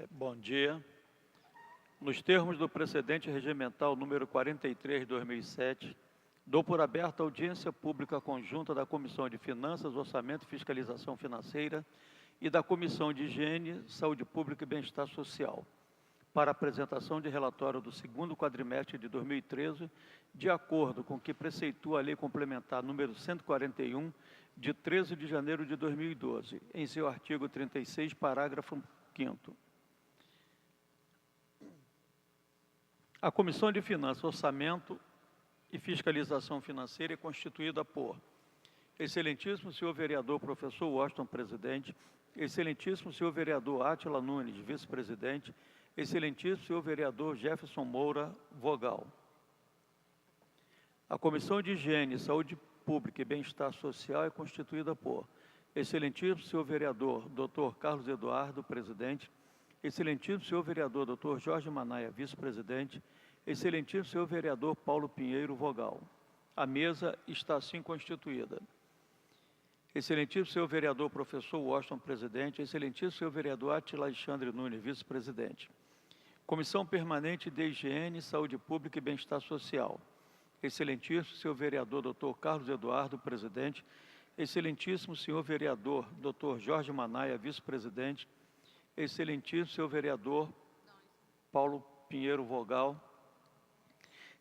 Bom dia. Nos termos do precedente regimental número 43/2007, dou por aberta a audiência pública conjunta da Comissão de Finanças, Orçamento e Fiscalização Financeira e da Comissão de Higiene, Saúde Pública e Bem-Estar Social, para apresentação de relatório do segundo quadrimestre de 2013, de acordo com o que preceitua a Lei Complementar número 141, de 13 de janeiro de 2012, em seu artigo 36, parágrafo 5º. A Comissão de Finanças, Orçamento e Fiscalização Financeira é constituída por excelentíssimo senhor vereador professor Washington, presidente, excelentíssimo senhor vereador Átila Nunes, vice-presidente, excelentíssimo senhor vereador Jefferson Moura, vogal. A Comissão de Higiene, Saúde Pública e Bem-Estar Social é constituída por excelentíssimo senhor vereador Dr. Carlos Eduardo, presidente, excelentíssimo senhor vereador Dr. Jorge Manaia, vice-presidente, excelentíssimo senhor vereador Paulo Pinheiro, vogal. A mesa está assim constituída. Excelentíssimo senhor vereador professor Washington, presidente, excelentíssimo senhor vereador Átila Alexandre Nunes, vice-presidente. Comissão Permanente de Higiene, Saúde Pública e Bem-Estar Social. Excelentíssimo senhor vereador Dr. Carlos Eduardo, presidente, excelentíssimo senhor vereador Dr. Jorge Manaia, vice-presidente, excelentíssimo senhor vereador Paulo Pinheiro, vogal.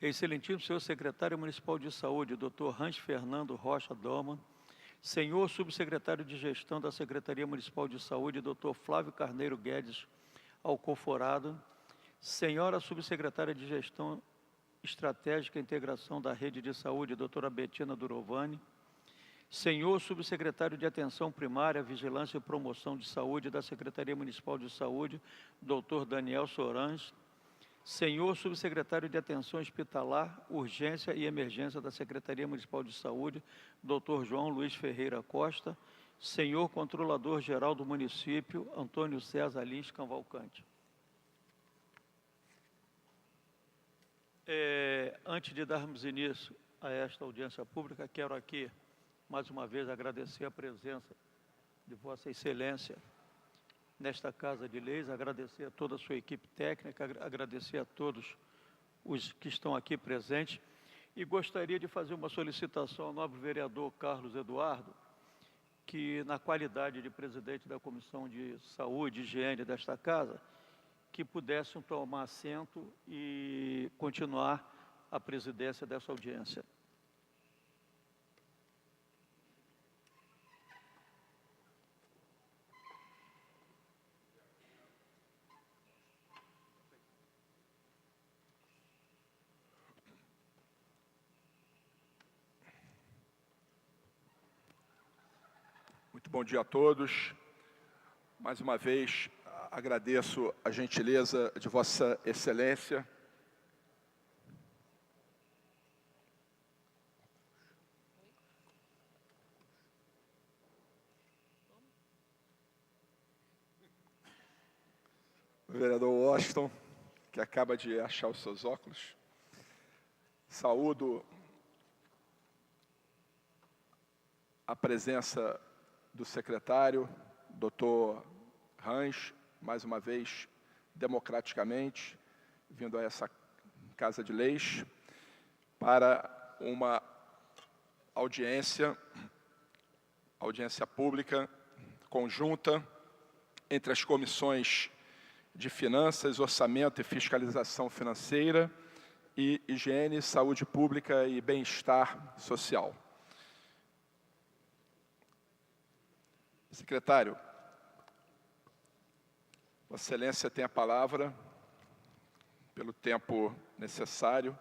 Excelentíssimo senhor secretário municipal de saúde, Dr. Hans Fernando Rocha Doma, senhor subsecretário de gestão da Secretaria Municipal de Saúde, Dr. Flávio Carneiro Guedes Alcoforado, senhora subsecretária de gestão estratégica e integração da rede de saúde, doutora Betina Durovani, senhor subsecretário de Atenção Primária, Vigilância e Promoção de Saúde da Secretaria Municipal de Saúde, doutor Daniel Sorans, senhor subsecretário de Atenção Hospitalar, Urgência e Emergência da Secretaria Municipal de Saúde, doutor João Luiz Ferreira Costa, senhor controlador-geral do município, Antônio César Lins Cavalcante. Antes de darmos início a esta audiência pública, quero aqui, mais uma vez, agradecer a presença de Vossa Excelência nesta Casa de Leis, agradecer a toda a sua equipe técnica, agradecer a todos os que estão aqui presentes e gostaria de fazer uma solicitação ao nobre vereador Carlos Eduardo, que, na qualidade de presidente da Comissão de Saúde e Higiene desta Casa, que pudessem tomar assento e continuar a presidência dessa audiência. Muito bom dia a todos. Mais uma vez, agradeço a gentileza de Vossa Excelência. O vereador Washington, que acaba de achar os seus óculos. Saúdo a presença do secretário, doutor Hans, mais uma vez, democraticamente, vindo a essa Casa de Leis, para uma audiência pública conjunta entre as comissões de Finanças, Orçamento e Fiscalização Financeira e Higiene, Saúde Pública e Bem-Estar Social. Secretário, Vossa Excelência tem a palavra pelo tempo necessário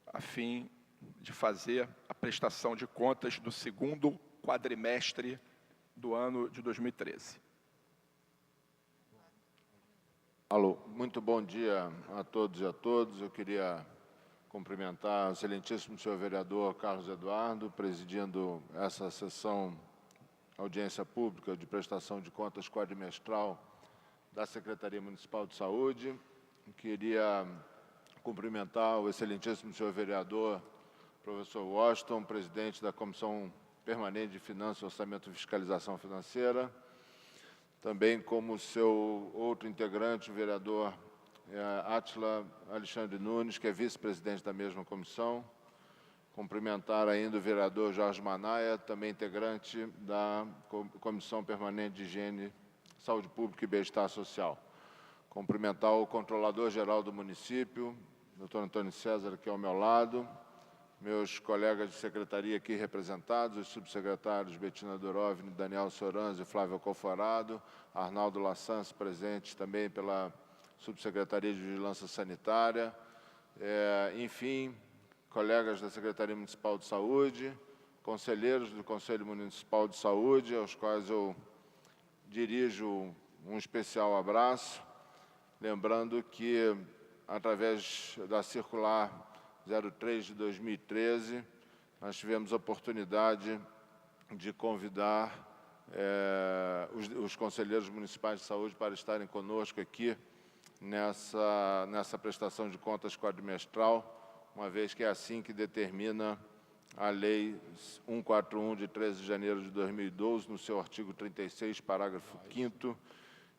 a fim de fazer a prestação de contas do segundo quadrimestre do ano de 2013. Alô, muito bom dia a todos e a todas. Eu queria cumprimentar o excelentíssimo senhor vereador Carlos Eduardo, presidindo essa sessão audiência pública de prestação de contas quadrimestral da Secretaria Municipal de Saúde. Queria cumprimentar o excelentíssimo senhor vereador professor Washington, presidente da Comissão Permanente de Finanças, Orçamento e Fiscalização Financeira. também como seu outro integrante, o vereador Átila Alexandre Nunes, que é vice-presidente da mesma comissão. Cumprimentar ainda o vereador Jorge Manaia, também integrante da Comissão Permanente de Higiene, Saúde Pública e Bem-Estar Social. Cumprimentar o controlador-geral do município, Dr. Antônio César, aqui ao meu lado, meus colegas de secretaria aqui representados, os subsecretários Betina Durovni, Daniel Soranzo e Flávio Alcoforado, Arnaldo Lassans, presente também pela Subsecretaria de Vigilância Sanitária, enfim, colegas da Secretaria Municipal de Saúde, conselheiros do Conselho Municipal de Saúde, aos quais eu dirijo um especial abraço, lembrando que, através da circular 03 de 2013, nós tivemos a oportunidade de convidar os conselheiros municipais de saúde para estarem conosco aqui nessa prestação de contas quadrimestral, uma vez que é assim que determina a Lei 141, de 13 de janeiro de 2012, no seu artigo 36, parágrafo 5º,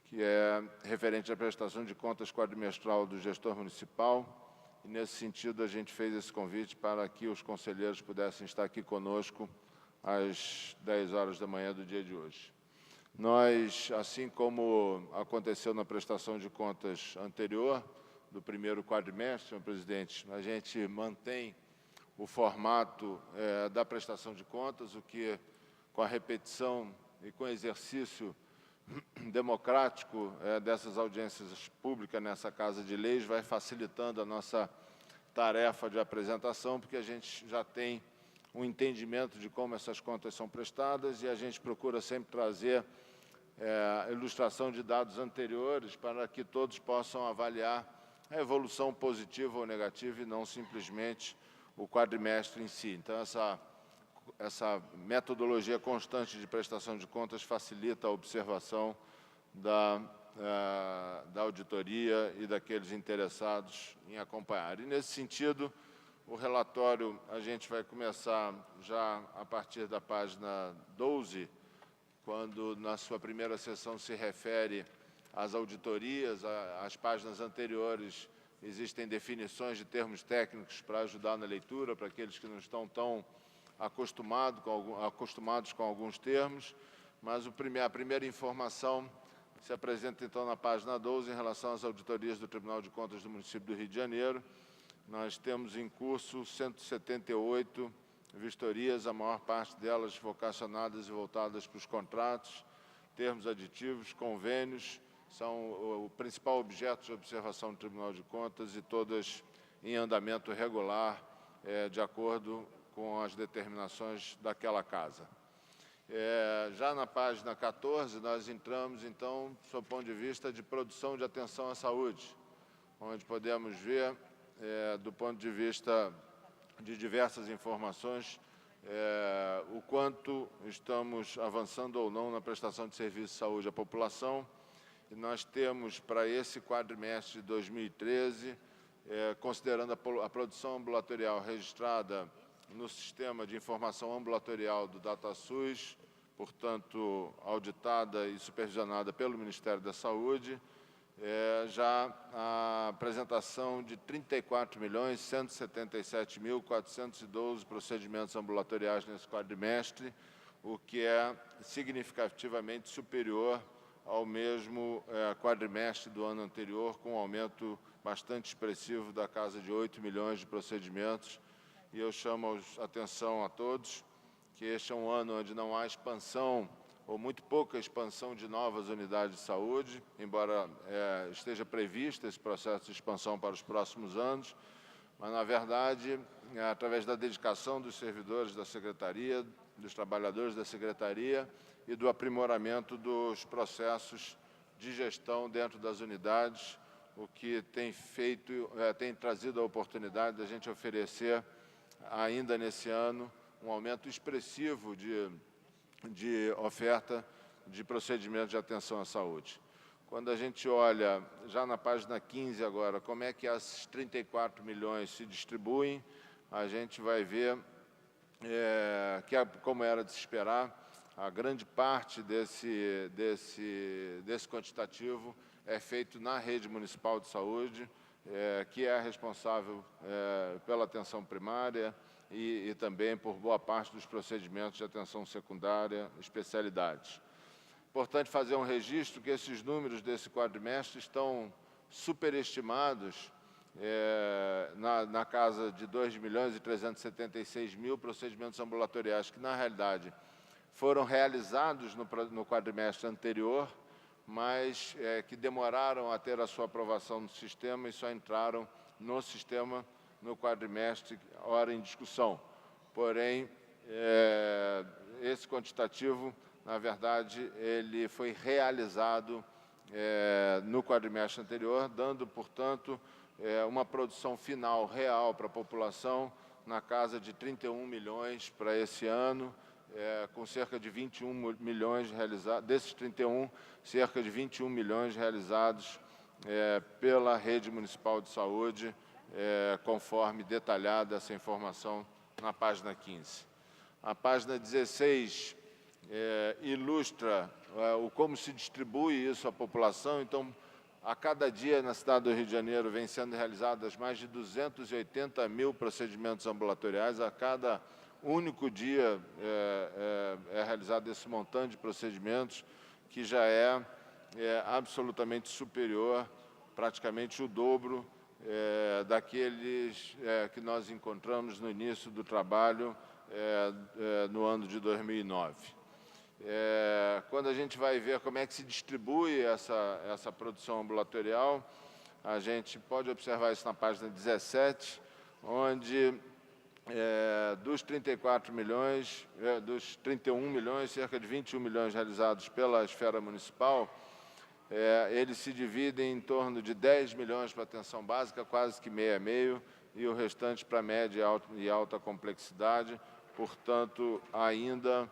que é referente à prestação de contas quadrimestral do gestor municipal. E, nesse sentido, a gente fez esse convite para que os conselheiros pudessem estar aqui conosco às 10 horas da manhã do dia de hoje. Nós, assim como aconteceu na prestação de contas anterior, do primeiro quadrimestre, senhor presidente, a gente mantém o formato da prestação de contas, o que, com a repetição e com o exercício democrático dessas audiências públicas nessa Casa de Leis, vai facilitando a nossa tarefa de apresentação, porque a gente já tem um entendimento de como essas contas são prestadas e a gente procura sempre trazer a ilustração de dados anteriores para que todos possam avaliar a evolução positiva ou negativa e não simplesmente o quadrimestre em si. Então, essa metodologia constante de prestação de contas facilita a observação da auditoria e daqueles interessados em acompanhar. E, nesse sentido, o relatório a gente vai começar já a partir da página 12, quando na sua primeira seção se refere às auditorias, às páginas anteriores existem definições de termos técnicos para ajudar na leitura, para aqueles que não estão tão acostumados com alguns termos, mas a primeira informação se apresenta, então, na página 12, em relação às auditorias do Tribunal de Contas do município do Rio de Janeiro. Nós temos em curso 178 vistorias, a maior parte delas vocacionadas e voltadas para os contratos, termos aditivos, convênios, são o principal objeto de observação do Tribunal de Contas e todas em andamento regular, de acordo com as determinações daquela casa. Já na página 14, nós entramos, então, sob o ponto de vista de produção de atenção à saúde, onde podemos ver, do ponto de vista de diversas informações, o quanto estamos avançando ou não na prestação de serviço de saúde à população. E nós temos, para esse quadrimestre de 2013, considerando a produção ambulatorial registrada no Sistema de Informação Ambulatorial do DataSUS, portanto, auditada e supervisionada pelo Ministério da Saúde, já a apresentação de 34.177.412 procedimentos ambulatoriais nesse quadrimestre, o que é significativamente superior ao mesmo quadrimestre do ano anterior, com um aumento bastante expressivo da casa de 8 milhões de procedimentos. E eu chamo a atenção a todos que este é um ano onde não há expansão, ou muito pouca expansão de novas unidades de saúde, embora esteja previsto esse processo de expansão para os próximos anos, mas, na verdade, através da dedicação dos servidores da Secretaria, dos trabalhadores da Secretaria e do aprimoramento dos processos de gestão dentro das unidades, o que tem trazido a oportunidade de a gente oferecer, ainda nesse ano, um aumento expressivo de oferta de procedimentos de atenção à saúde. Quando a gente olha, já na página 15 agora, como é que esses 34 milhões se distribuem, a gente vai ver que, como era de se esperar, a grande parte desse quantitativo é feito na rede municipal de saúde, que é responsável pela atenção primária e também por boa parte dos procedimentos de atenção secundária, especialidades. Importante fazer um registro que esses números desse quadrimestre estão superestimados na casa de 2.376.000 procedimentos ambulatoriais, que, na realidade, foram realizados no quadrimestre anterior, mas que demoraram a ter a sua aprovação no sistema e só entraram no sistema no quadrimestre ora em discussão. Porém, esse quantitativo, na verdade, ele foi realizado no quadrimestre anterior, dando, portanto, uma produção final real para a população na casa de 31 milhões para esse ano, com cerca de 21 milhões realizados, desses 31, cerca de 21 milhões realizados pela rede municipal de saúde, conforme detalhada essa informação na página 15. A página 16 ilustra como se distribui isso à população. Então, a cada dia na cidade do Rio de Janeiro vem sendo realizadas mais de 280 mil procedimentos ambulatoriais. A cada único dia é realizado esse montante de procedimentos, que já é absolutamente superior, praticamente o dobro daqueles que nós encontramos no início do trabalho no ano de 2009. Quando a gente vai ver como é que se distribui essa produção ambulatorial, a gente pode observar isso na página 17, onde dos 34 milhões, dos 31 milhões, cerca de 21 milhões realizados pela esfera municipal, eles se dividem em torno de 10 milhões para atenção básica, quase que meio a meio, e o restante para média e alta complexidade. Portanto, ainda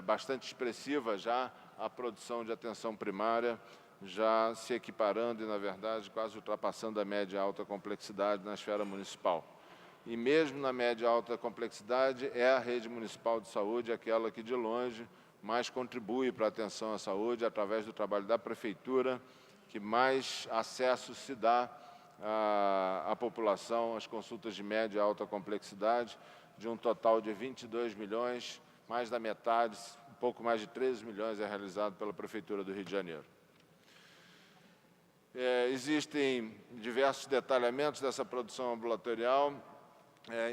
bastante expressiva já a produção de atenção primária, já se equiparando e, na verdade, quase ultrapassando a média e alta complexidade na esfera municipal. E mesmo na média e alta complexidade, é a rede municipal de saúde aquela que, de longe, mais contribui para a atenção à saúde, através do trabalho da prefeitura, que mais acesso se dá à população, às consultas de média e alta complexidade, de um total de 22 milhões, mais da metade, um pouco mais de 13 milhões é realizado pela Prefeitura do Rio de Janeiro. Existem diversos detalhamentos dessa produção ambulatorial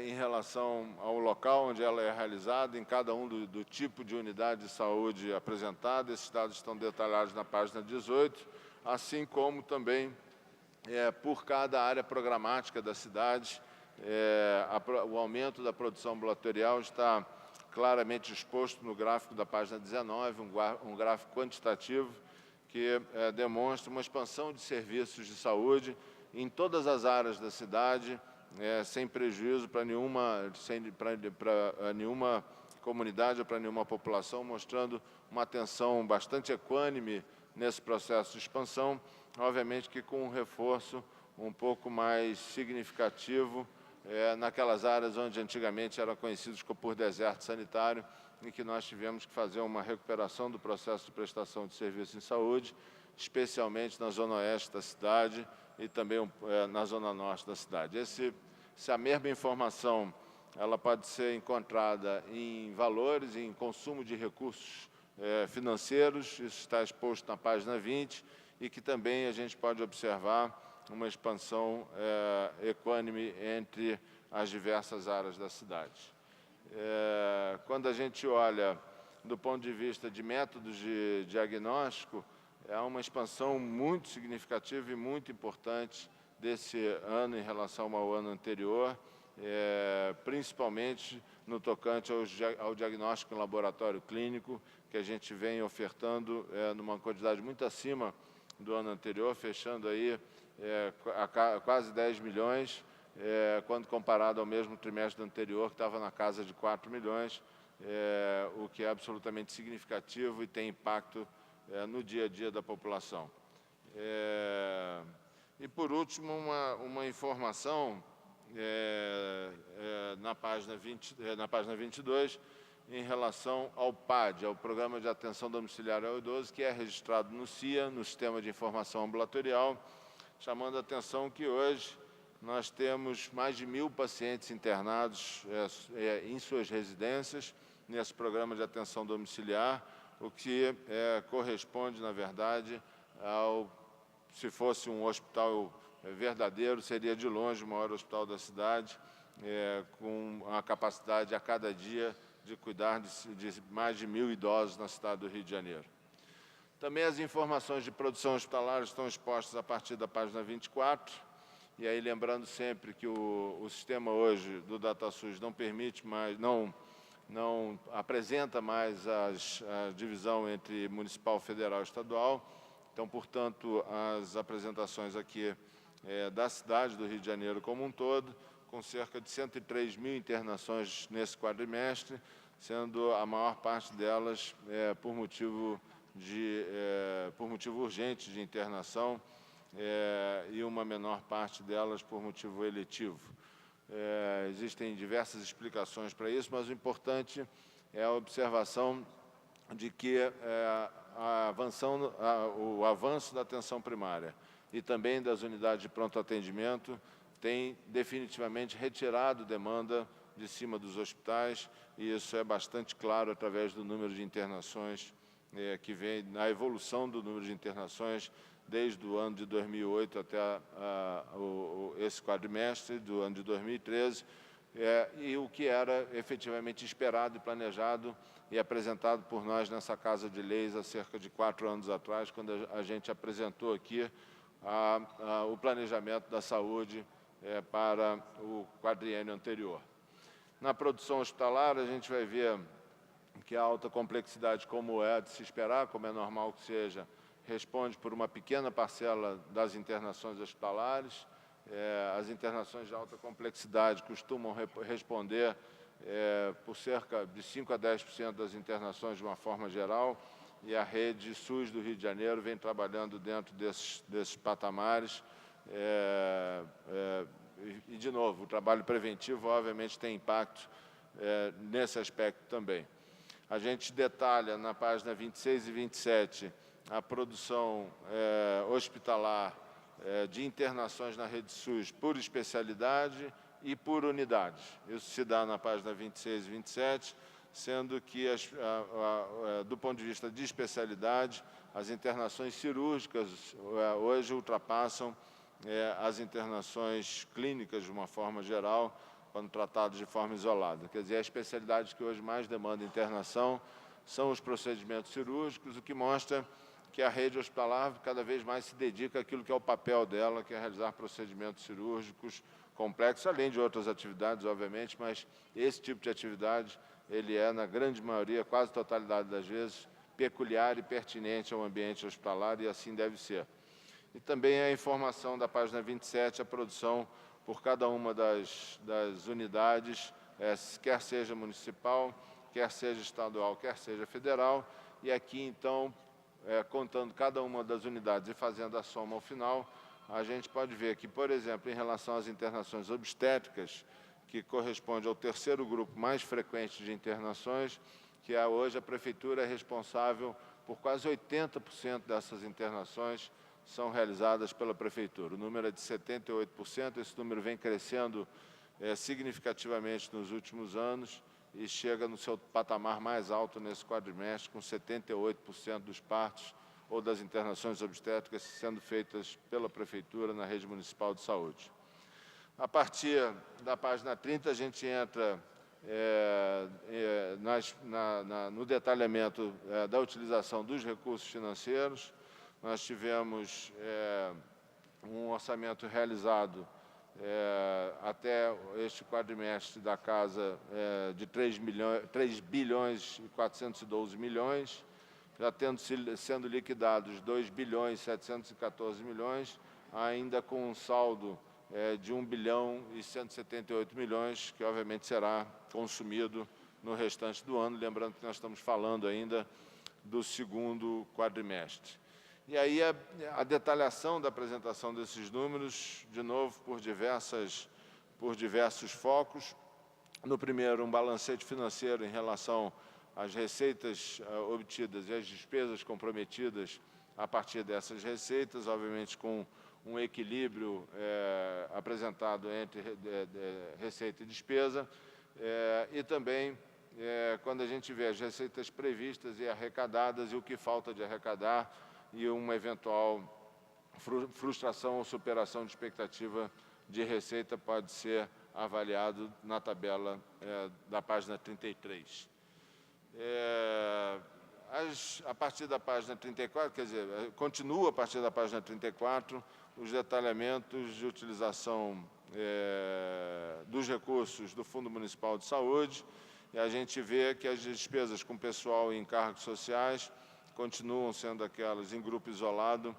em relação ao local onde ela é realizada, em cada um do tipo de unidade de saúde apresentada. Esses dados estão detalhados na página 18, assim como também por cada área programática da cidade. O aumento da produção ambulatorial está claramente exposto no gráfico da página 19, um gráfico quantitativo que demonstra uma expansão de serviços de saúde em todas as áreas da cidade, sem prejuízo para nenhuma comunidade ou para nenhuma população, mostrando uma atenção bastante equânime nesse processo de expansão, obviamente que com um reforço um pouco mais significativo naquelas áreas onde antigamente eram conhecidos por deserto sanitário, em que nós tivemos que fazer uma recuperação do processo de prestação de serviço em saúde, especialmente na zona oeste da cidade e também na zona norte da cidade. Essa mesma informação ela pode ser encontrada em valores, em consumo de recursos financeiros, isso está exposto na página 20, e que também a gente pode observar uma expansão equânime entre as diversas áreas da cidade. Quando a gente olha do ponto de vista de métodos de diagnóstico, é uma expansão muito significativa e muito importante desse ano em relação ao ano anterior, principalmente no tocante ao diagnóstico em laboratório clínico, que a gente vem ofertando numa quantidade muito acima do ano anterior, fechando aí a quase 10 milhões, quando comparado ao mesmo trimestre anterior, que estava na casa de 4 milhões, o que é absolutamente significativo e tem impacto no dia a dia da população. E, por último, uma informação na página 22, em relação ao PAD, ao Programa de Atenção Domiciliar ao Idoso, que é registrado no CIA, no Sistema de Informação Ambulatorial, chamando a atenção que hoje nós temos mais de 1.000 pacientes internados em suas residências, nesse programa de atenção domiciliar, o que corresponde, na verdade, se fosse um hospital verdadeiro, seria de longe o maior hospital da cidade, com a capacidade a cada dia de cuidar de mais de 1.000 idosos na cidade do Rio de Janeiro. Também as informações de produção hospitalar estão expostas a partir da página 24, e aí lembrando sempre que o sistema hoje do DataSUS não permite mais, não apresenta mais a divisão entre municipal, federal e estadual. Então, portanto, as apresentações aqui da cidade do Rio de Janeiro como um todo, com cerca de 103.000 internações nesse quadrimestre, sendo a maior parte delas por motivo urgente de internação e uma menor parte delas por motivo eletivo. Existem diversas explicações para isso, mas o importante é a observação de que o avanço da atenção primária e também das unidades de pronto atendimento tem definitivamente retirado demanda de cima dos hospitais, e isso é bastante claro através do número de internações que vem na evolução do número de internações desde o ano de 2008 até esse quadrimestre do ano de 2013, e o que era efetivamente esperado e planejado e apresentado por nós nessa Casa de Leis há cerca de 4 anos atrás, quando a gente apresentou aqui o planejamento da saúde para o quadriênio anterior. Na produção hospitalar, a gente vai ver que a alta complexidade, como é de se esperar, como é normal que seja, responde por uma pequena parcela das internações hospitalares. As internações de alta complexidade costumam responder por cerca de 5 a 10% das internações de uma forma geral, e a rede SUS do Rio de Janeiro vem trabalhando dentro desses patamares. E, de novo, o trabalho preventivo, obviamente, tem impacto nesse aspecto também. A gente detalha na página 26 e 27 a produção hospitalar de internações na rede SUS por especialidade e por unidade. Isso se dá na página 26 e 27, sendo que, do ponto de vista de especialidade, as internações cirúrgicas hoje ultrapassam as internações clínicas de uma forma geral, quando tratadas de forma isolada. Quer dizer, as especialidades que hoje mais demandam internação são os procedimentos cirúrgicos, o que mostra que a rede hospitalar cada vez mais se dedica àquilo que é o papel dela, que é realizar procedimentos cirúrgicos complexos, além de outras atividades, obviamente, mas esse tipo de atividade, ele é, na grande maioria, quase totalidade das vezes, peculiar e pertinente ao ambiente hospitalar, e assim deve ser. E também a informação da página 27, a produção por cada uma das unidades, quer seja municipal, quer seja estadual, quer seja federal, e aqui, então, contando cada uma das unidades e fazendo a soma ao final, a gente pode ver que, por exemplo, em relação às internações obstétricas, que corresponde ao terceiro grupo mais frequente de internações, que hoje a Prefeitura é responsável por quase 80% dessas internações, são realizadas pela Prefeitura. O número é de 78%, esse número vem crescendo significativamente nos últimos anos e chega no seu patamar mais alto nesse quadrimestre, com 78% dos partos ou das internações obstétricas sendo feitas pela Prefeitura na rede municipal de saúde. A partir da página 30, a gente entra no detalhamento da utilização dos recursos financeiros. Nós tivemos um orçamento realizado até este quadrimestre da casa de 3 bilhões e 412 milhões, já sendo liquidados 2 bilhões e 714 milhões, ainda com um saldo de 1 bilhão e 178 milhões, que obviamente será consumido no restante do ano, lembrando que nós estamos falando ainda do segundo quadrimestre. E aí a detalhação da apresentação desses números, de novo, por diversos focos, No primeiro, um balancete financeiro em relação às receitas obtidas e às despesas comprometidas a partir dessas receitas, obviamente com um equilíbrio apresentado entre receita e despesa, e também quando a gente vê as receitas previstas e arrecadadas e o que falta de arrecadar e uma eventual frustração ou superação de expectativa de receita pode ser avaliado na tabela da página 33. A partir da página 34, quer dizer, continua a partir da página 34, os detalhamentos de utilização dos recursos do Fundo Municipal de Saúde, e a gente vê que as despesas com pessoal e encargos sociais continuam sendo aquelas em grupo isolado,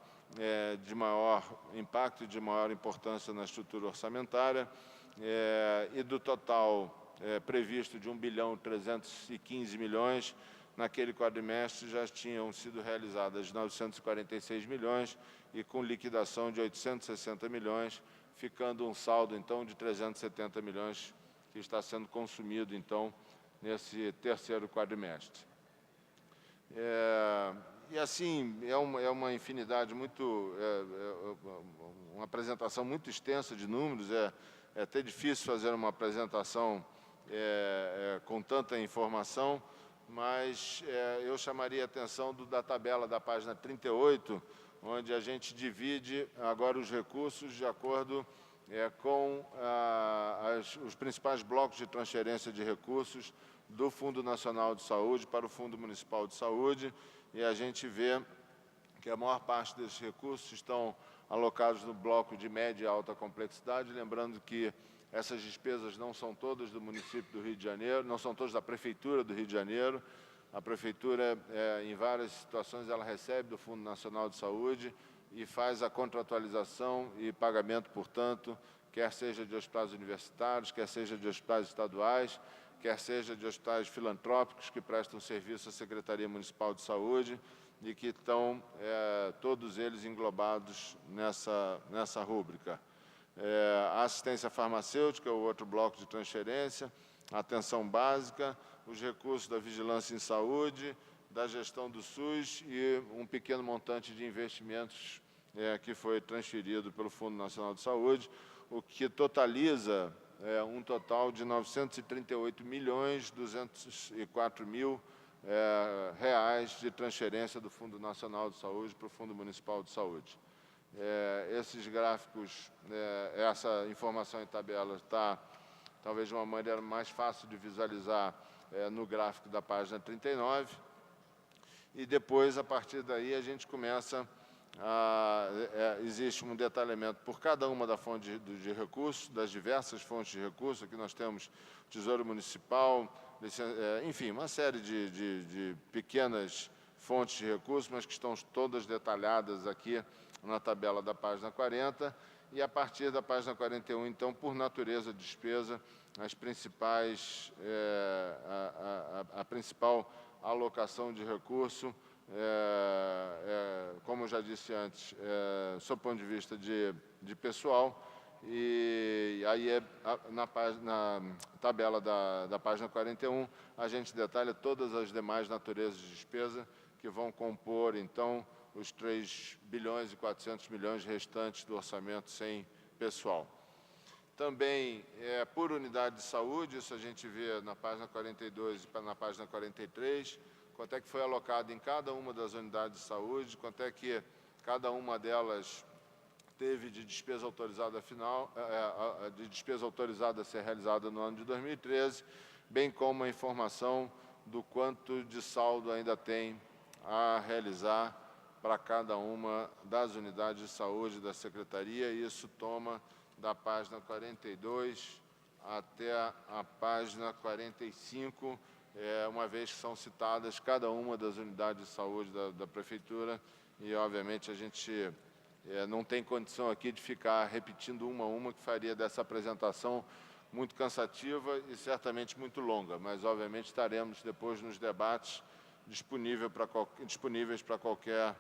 de maior impacto e de maior importância na estrutura orçamentária, e do total previsto de 1.315 bilhões, naquele quadrimestre já tinham sido realizadas 946 milhões e com liquidação de 860 milhões, ficando um saldo, então, de 370 milhões que está sendo consumido, então, nesse terceiro quadrimestre. E assim, é uma infinidade muito, uma apresentação muito extensa de números, é até difícil fazer uma apresentação com tanta informação, mas eu chamaria a atenção da tabela da página 38, onde a gente divide agora os recursos de acordo com os principais blocos de transferência de recursos do Fundo Nacional de Saúde para o Fundo Municipal de Saúde, e a gente vê que a maior parte desses recursos estão alocados no bloco de média e alta complexidade, lembrando que essas despesas não são todas do município do Rio de Janeiro, não são todas da Prefeitura do Rio de Janeiro. A Prefeitura, em várias situações, ela recebe do Fundo Nacional de Saúde e faz a contratualização e pagamento, portanto, quer seja de hospitais universitários, quer seja de hospitais estaduais, quer seja de hospitais filantrópicos que prestam serviço à Secretaria Municipal de Saúde e que estão todos eles englobados nessa rúbrica. A assistência farmacêutica, o outro bloco de transferência, a atenção básica, os recursos da vigilância em saúde, da gestão do SUS e um pequeno montante de investimentos que foi transferido pelo Fundo Nacional de Saúde, o que totaliza um total de 938.204.000 reais de transferência do Fundo Nacional de Saúde para o Fundo Municipal de Saúde. Esses gráficos, essa informação em tabela está, talvez de uma maneira mais fácil de visualizar no gráfico da página 39, e depois, a partir daí, a gente começa existe um detalhamento por cada uma da fonte de recursos, das diversas fontes de recursos. Aqui nós temos Tesouro Municipal, enfim, uma série de pequenas fontes de recursos, mas que estão todas detalhadas aqui na tabela da página 40, e a partir da página 41, então, por natureza de despesa, as principais, a principal alocação de recurso, como eu já disse antes, sob o ponto de vista de pessoal, e aí na tabela da página 41, a gente detalha todas as demais naturezas de despesa que vão compor, então, os 3 bilhões e 400 milhões restantes do orçamento sem pessoal. Também, por unidade de saúde, isso a gente vê na página 42 e na página 43, quanto é que foi alocado em cada uma das unidades de saúde, quanto é que cada uma delas teve de despesa autorizada final, de despesa autorizada a ser realizada no ano de 2013, bem como a informação do quanto de saldo ainda tem a realizar para cada uma das unidades de saúde da Secretaria, e isso toma da página 42 até a página 45, uma vez que são citadas cada uma das unidades de saúde da Prefeitura, e, obviamente, a gente não tem condição aqui de ficar repetindo uma a uma, que faria dessa apresentação muito cansativa e certamente muito longa, mas, obviamente, estaremos depois nos debates disponíveis para qualquer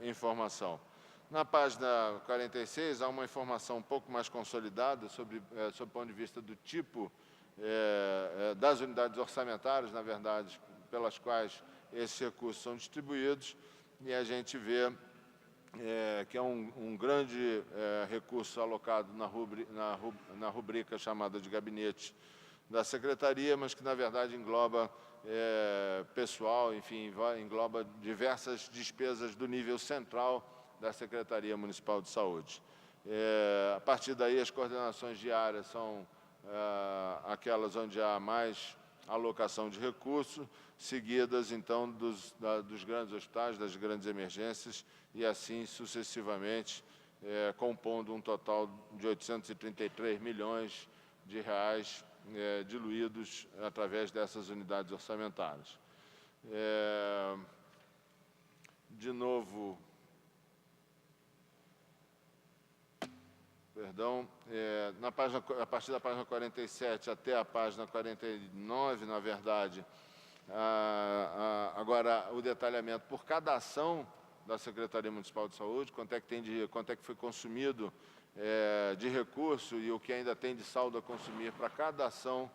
informação. Na página 46, há uma informação um pouco mais consolidada sobre o ponto de vista do tipo das unidades orçamentárias, na verdade, pelas quais esses recursos são distribuídos, e a gente vê que é um grande recurso alocado na rubrica chamada de gabinete da Secretaria, mas que, na verdade, engloba pessoal, enfim, engloba diversas despesas do nível central da Secretaria Municipal de Saúde. A partir daí, as coordenações diárias são aquelas onde há mais alocação de recursos, seguidas, então, dos grandes hospitais, das grandes emergências, e assim sucessivamente, compondo um total de 833 milhões de reais diluídos através dessas unidades orçamentárias. De novo, perdão, a partir da página 47 até a página 49, na verdade, agora o detalhamento por cada ação da Secretaria Municipal de Saúde, quanto é que foi consumido de recurso e o que ainda tem de saldo a consumir para cada ação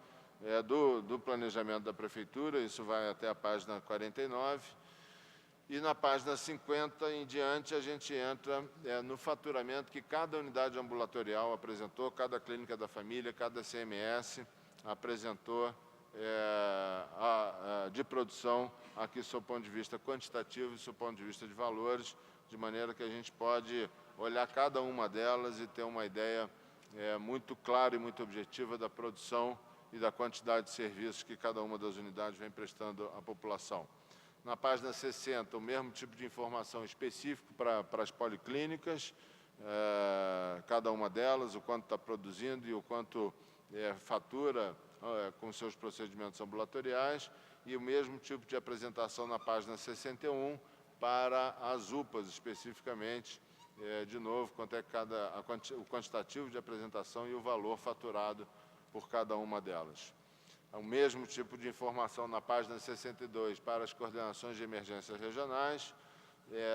do planejamento da Prefeitura. Isso vai até a página 49. E na página 50 em diante, a gente entra no faturamento que cada unidade ambulatorial apresentou, cada clínica da família, cada CMS apresentou de produção, aqui do seu ponto de vista quantitativo e do seu ponto de vista de valores, de maneira que a gente pode olhar cada uma delas e ter uma ideia muito clara e muito objetiva da produção e da quantidade de serviços que cada uma das unidades vem prestando à população. Na página 60, o mesmo tipo de informação específico para as policlínicas, cada uma delas, o quanto está produzindo e o quanto fatura com seus procedimentos ambulatoriais, e o mesmo tipo de apresentação na página 61 para as UPAs, especificamente, de novo, quanto é o quantitativo de apresentação e o valor faturado por cada uma delas. O mesmo tipo de informação na página 62 para as coordenações de emergências regionais,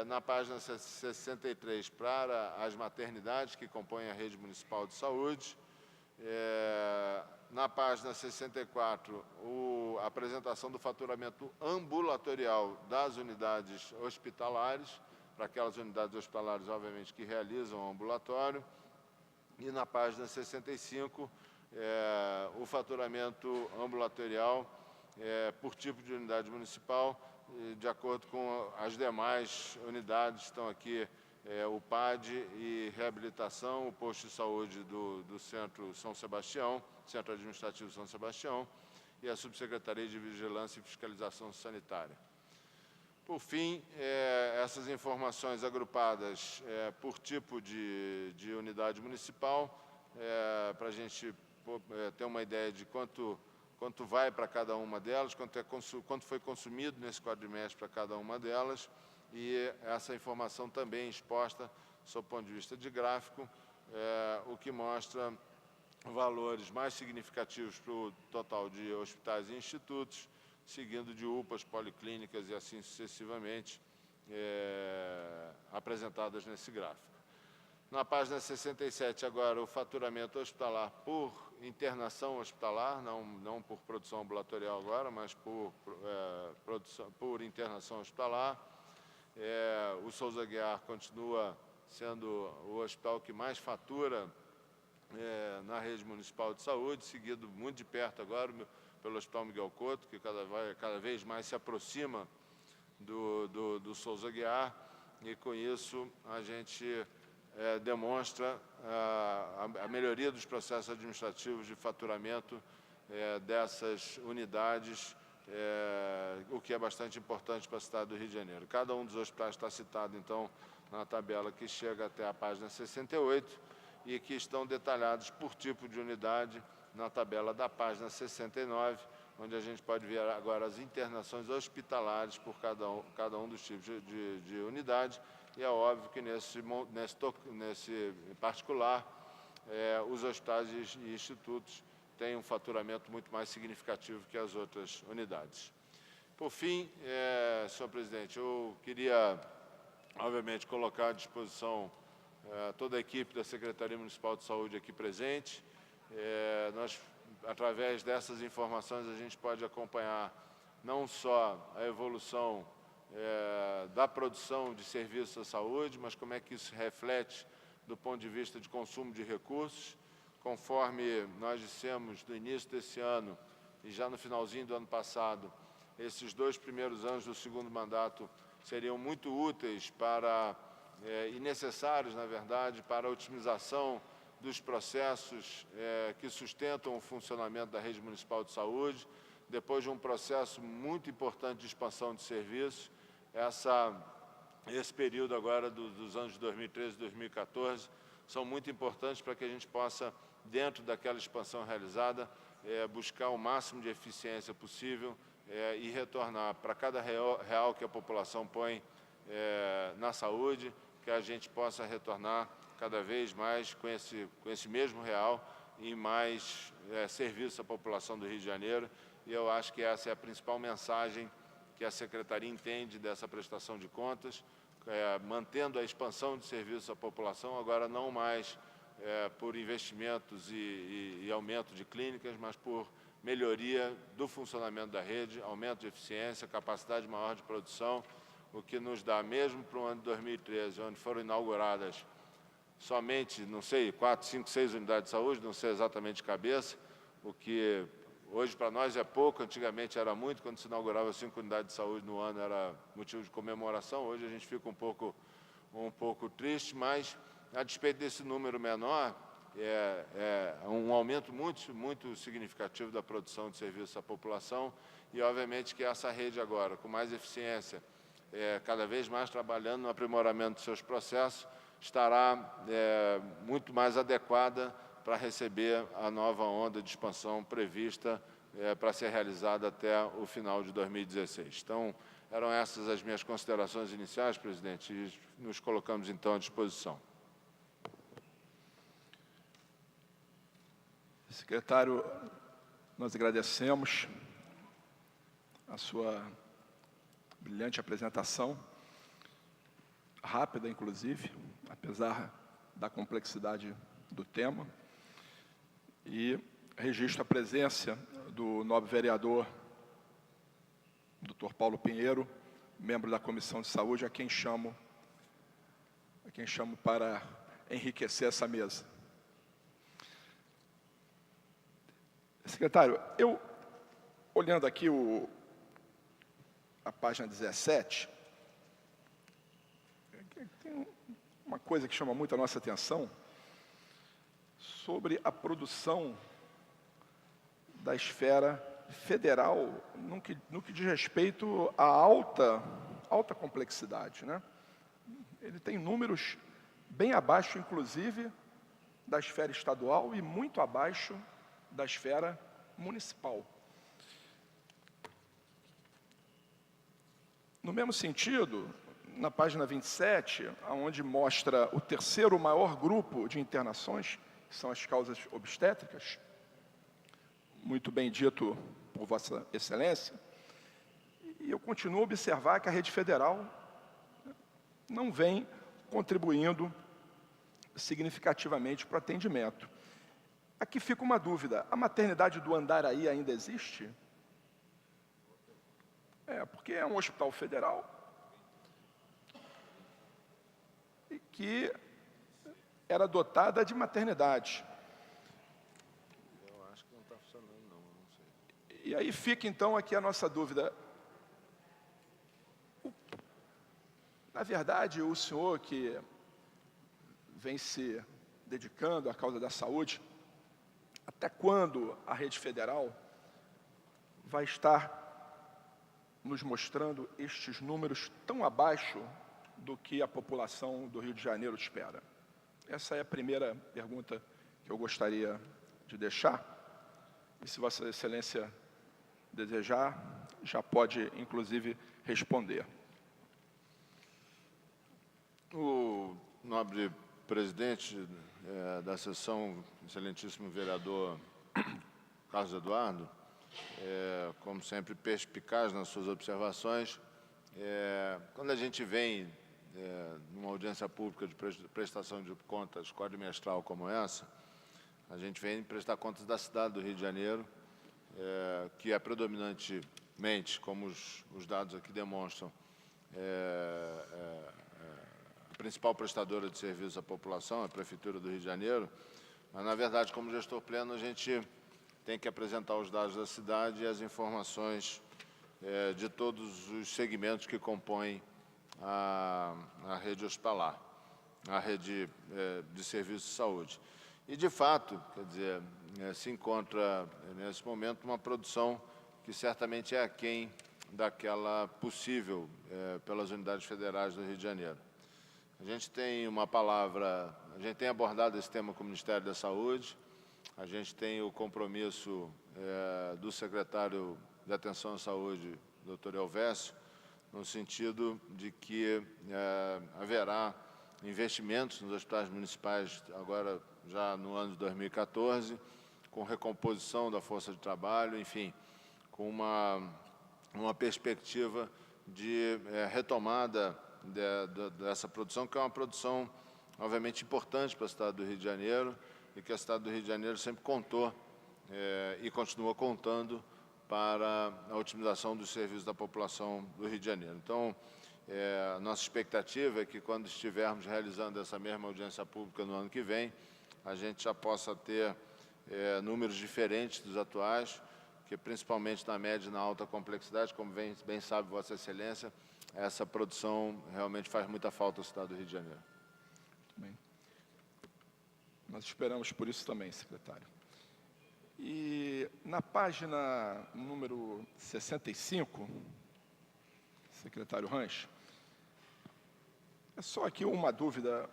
na página 63 para as maternidades que compõem a rede municipal de saúde, na página 64, a apresentação do faturamento ambulatorial das unidades hospitalares, para aquelas unidades hospitalares, obviamente, que realizam o ambulatório, e na página 65, o faturamento ambulatorial por tipo de unidade municipal, de acordo com as demais unidades. Estão aqui o PAD e reabilitação, o posto de saúde do Centro São Sebastião, Centro Administrativo São Sebastião, e a Subsecretaria de Vigilância e Fiscalização Sanitária. Por fim, essas informações agrupadas por tipo de unidade municipal, para a gente ter uma ideia de quanto vai para cada uma delas, quanto foi consumido nesse quadrimestre para cada uma delas, e essa informação também exposta, sob o ponto de vista de gráfico, o que mostra valores mais significativos para o total de hospitais e institutos, seguindo de UPAs, policlínicas e assim sucessivamente, apresentadas nesse gráfico. Na página 67, agora, o faturamento hospitalar por internação hospitalar, não por produção ambulatorial agora, mas por internação hospitalar. O Souza Aguiar continua sendo o hospital que mais fatura na rede municipal de saúde, seguido muito de perto agora pelo Hospital Miguel Couto, que cada vez mais se aproxima do Souza Aguiar, e com isso a gente demonstra a melhoria dos processos administrativos de faturamento dessas unidades, o que é bastante importante para a cidade do Rio de Janeiro. Cada um dos hospitais está citado, então, na tabela que chega até a página 68 e que estão detalhados por tipo de unidade na tabela da página 69, onde a gente pode ver agora as internações hospitalares por cada um dos tipos de unidade. E é óbvio que nesse particular, os hospitais e institutos têm um faturamento muito mais significativo que as outras unidades. Por fim, senhor presidente, eu queria, obviamente, colocar à disposição toda a equipe da Secretaria Municipal de Saúde aqui presente. Nós através dessas informações, a gente pode acompanhar não só a evolução da produção de serviços à saúde, mas como é que isso reflete do ponto de vista de consumo de recursos. Conforme nós dissemos no início desse ano e já no finalzinho do ano passado, esses 2 primeiros anos do segundo mandato seriam muito úteis para, e necessários, na verdade, para a otimização dos processos que sustentam o funcionamento da rede municipal de saúde. Depois de um processo muito importante de expansão de serviços, esse período agora dos anos de 2013 e 2014 são muito importantes para que a gente possa, dentro daquela expansão realizada, buscar o máximo de eficiência possível e retornar para cada real que a população põe na saúde, que a gente possa retornar cada vez mais com esse mesmo real e mais serviço à população do Rio de Janeiro. E eu acho que essa é a principal mensagem que a Secretaria entende dessa prestação de contas, mantendo a expansão de serviços à população, agora não mais por investimentos e aumento de clínicas, mas por melhoria do funcionamento da rede, aumento de eficiência, capacidade maior de produção, o que nos dá, mesmo para o ano de 2013, onde foram inauguradas somente, não sei, 4, 5, 6 unidades de saúde, não sei exatamente de cabeça, o que hoje para nós é pouco, antigamente era muito, quando se inaugurava 5 unidades de saúde no ano era motivo de comemoração, hoje a gente fica um pouco triste, mas a despeito desse número menor, é um aumento muito significativo da produção de serviços à população e, obviamente, que essa rede agora, com mais eficiência, cada vez mais trabalhando no aprimoramento dos seus processos, estará muito mais adequada para receber a nova onda de expansão prevista para ser realizada até o final de 2016. Então, eram essas as minhas considerações iniciais, presidente, e nos colocamos, então, à disposição. Secretário, nós agradecemos a sua brilhante apresentação, rápida, inclusive, apesar da complexidade do tema, e registro a presença do nobre vereador, Dr. Paulo Pinheiro, membro da Comissão de Saúde, a quem chamo para enriquecer essa mesa. Secretário, eu, olhando aqui a página 17, tem uma coisa que chama muito a nossa atenção sobre a produção da esfera federal no que diz respeito à alta complexidade, né? Ele tem números bem abaixo, inclusive, da esfera estadual e muito abaixo da esfera municipal. No mesmo sentido, na página 27, onde mostra o terceiro maior grupo de internações, que são as causas obstétricas, muito bem dito por Vossa Excelência, e eu continuo a observar que a rede federal não vem contribuindo significativamente para o atendimento. Aqui fica uma dúvida, a maternidade do Andaraí ainda existe? Porque é um hospital federal e que era dotada de maternidade. Eu acho que não está funcionando, não sei. E aí fica, então, aqui a nossa dúvida. Na verdade, o senhor que vem se dedicando à causa da saúde, até quando a rede federal vai estar nos mostrando estes números tão abaixo do que a população do Rio de Janeiro espera? Essa é a primeira pergunta que eu gostaria de deixar. E se Vossa Excelência desejar, já pode, inclusive, responder. O nobre presidente da sessão, excelentíssimo vereador Carlos Eduardo, como sempre perspicaz nas suas observações, quando a gente vem numa audiência pública de prestação de contas quadrimestral como essa, A gente vem prestar contas da cidade do Rio de Janeiro, que é predominantemente, como os dados aqui demonstram, a principal prestadora de serviços à população, a Prefeitura do Rio de Janeiro, mas, na verdade, como gestor pleno, a gente tem que apresentar os dados da cidade e as informações de todos os segmentos que compõem a rede hospitalar, a rede de serviços de saúde. E, de fato, quer dizer, se encontra, nesse momento, uma produção que certamente é aquém daquela possível pelas unidades federais do Rio de Janeiro. A gente tem uma palavra, a gente tem abordado esse tema com o Ministério da Saúde, a gente tem o compromisso do secretário de Atenção à Saúde, Dr. Elvésio, no sentido de que haverá investimentos nos hospitais municipais, agora já no ano de 2014, com recomposição da força de trabalho, enfim, com uma perspectiva de retomada dessa produção, que é uma produção, obviamente, importante para a cidade do Rio de Janeiro e que a cidade do Rio de Janeiro sempre contou e continua contando para a otimização dos serviços da população do Rio de Janeiro. Então, a nossa expectativa é que, quando estivermos realizando essa mesma audiência pública no ano que vem, a gente já possa ter números diferentes dos atuais, que principalmente na média e na alta complexidade, como bem sabe Vossa Excelência, essa produção realmente faz muita falta à cidade do Rio de Janeiro. Muito bem. Nós esperamos por isso também, secretário. E na página número 65, secretário Ranch, é só aqui uma dúvida.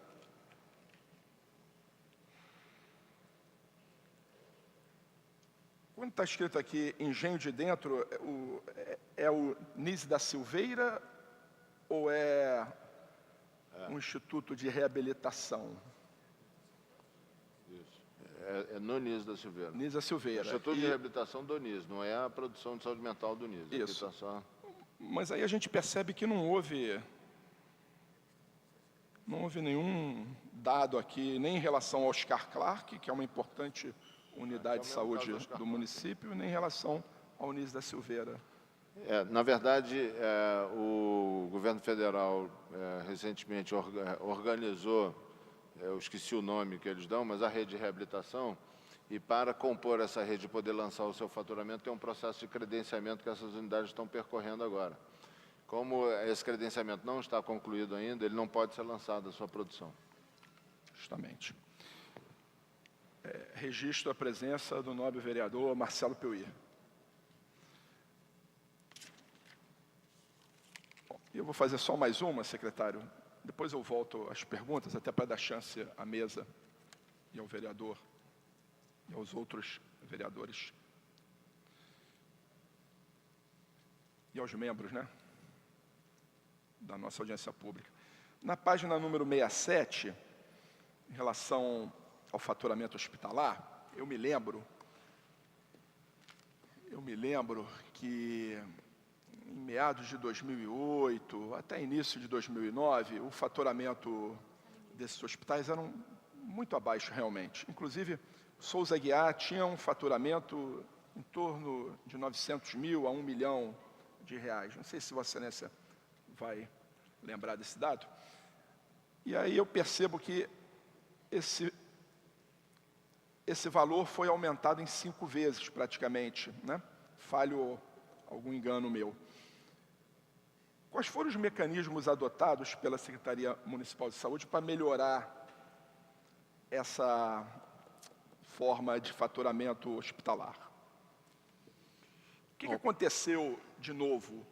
Quando está escrito aqui Engenho de Dentro, é o Nise da Silveira ou é um instituto de reabilitação? Isso. É no NIS da Silveira. NIS da Silveira. O Instituto de Reabilitação do NIS, não é a produção de saúde mental do NIS. Isso. Mas aí a gente percebe que não houve nenhum dado aqui, nem em relação ao Oscar Clark, que é uma importante unidade de saúde do município, nem em relação ao NIS da Silveira. Na verdade, o governo federal recentemente organizou, eu esqueci o nome que eles dão, mas a rede de reabilitação, e para compor essa rede e poder lançar o seu faturamento, tem um processo de credenciamento que essas unidades estão percorrendo agora. Como esse credenciamento não está concluído ainda, ele não pode ser lançado a sua produção. Justamente. Registro a presença do nobre vereador Marcelo Piuí. Eu vou fazer só mais uma, secretário. Depois eu volto às perguntas, até para dar chance à mesa e ao vereador e aos outros vereadores. E aos membros, né, da nossa audiência pública. Na página número 67, em relação ao faturamento hospitalar, eu me lembro que em meados de 2008, até início de 2009, o faturamento desses hospitais era muito abaixo, realmente. Inclusive, Souza Aguiar tinha um faturamento em torno de 900 mil a 1 milhão de reais. Não sei se Vossa Excelência vai lembrar desse dado. E aí eu percebo que esse valor foi aumentado em 5 vezes, praticamente, né? Falho algum engano meu. Quais foram os mecanismos adotados pela Secretaria Municipal de Saúde para melhorar essa forma de faturamento hospitalar? O que aconteceu de novo?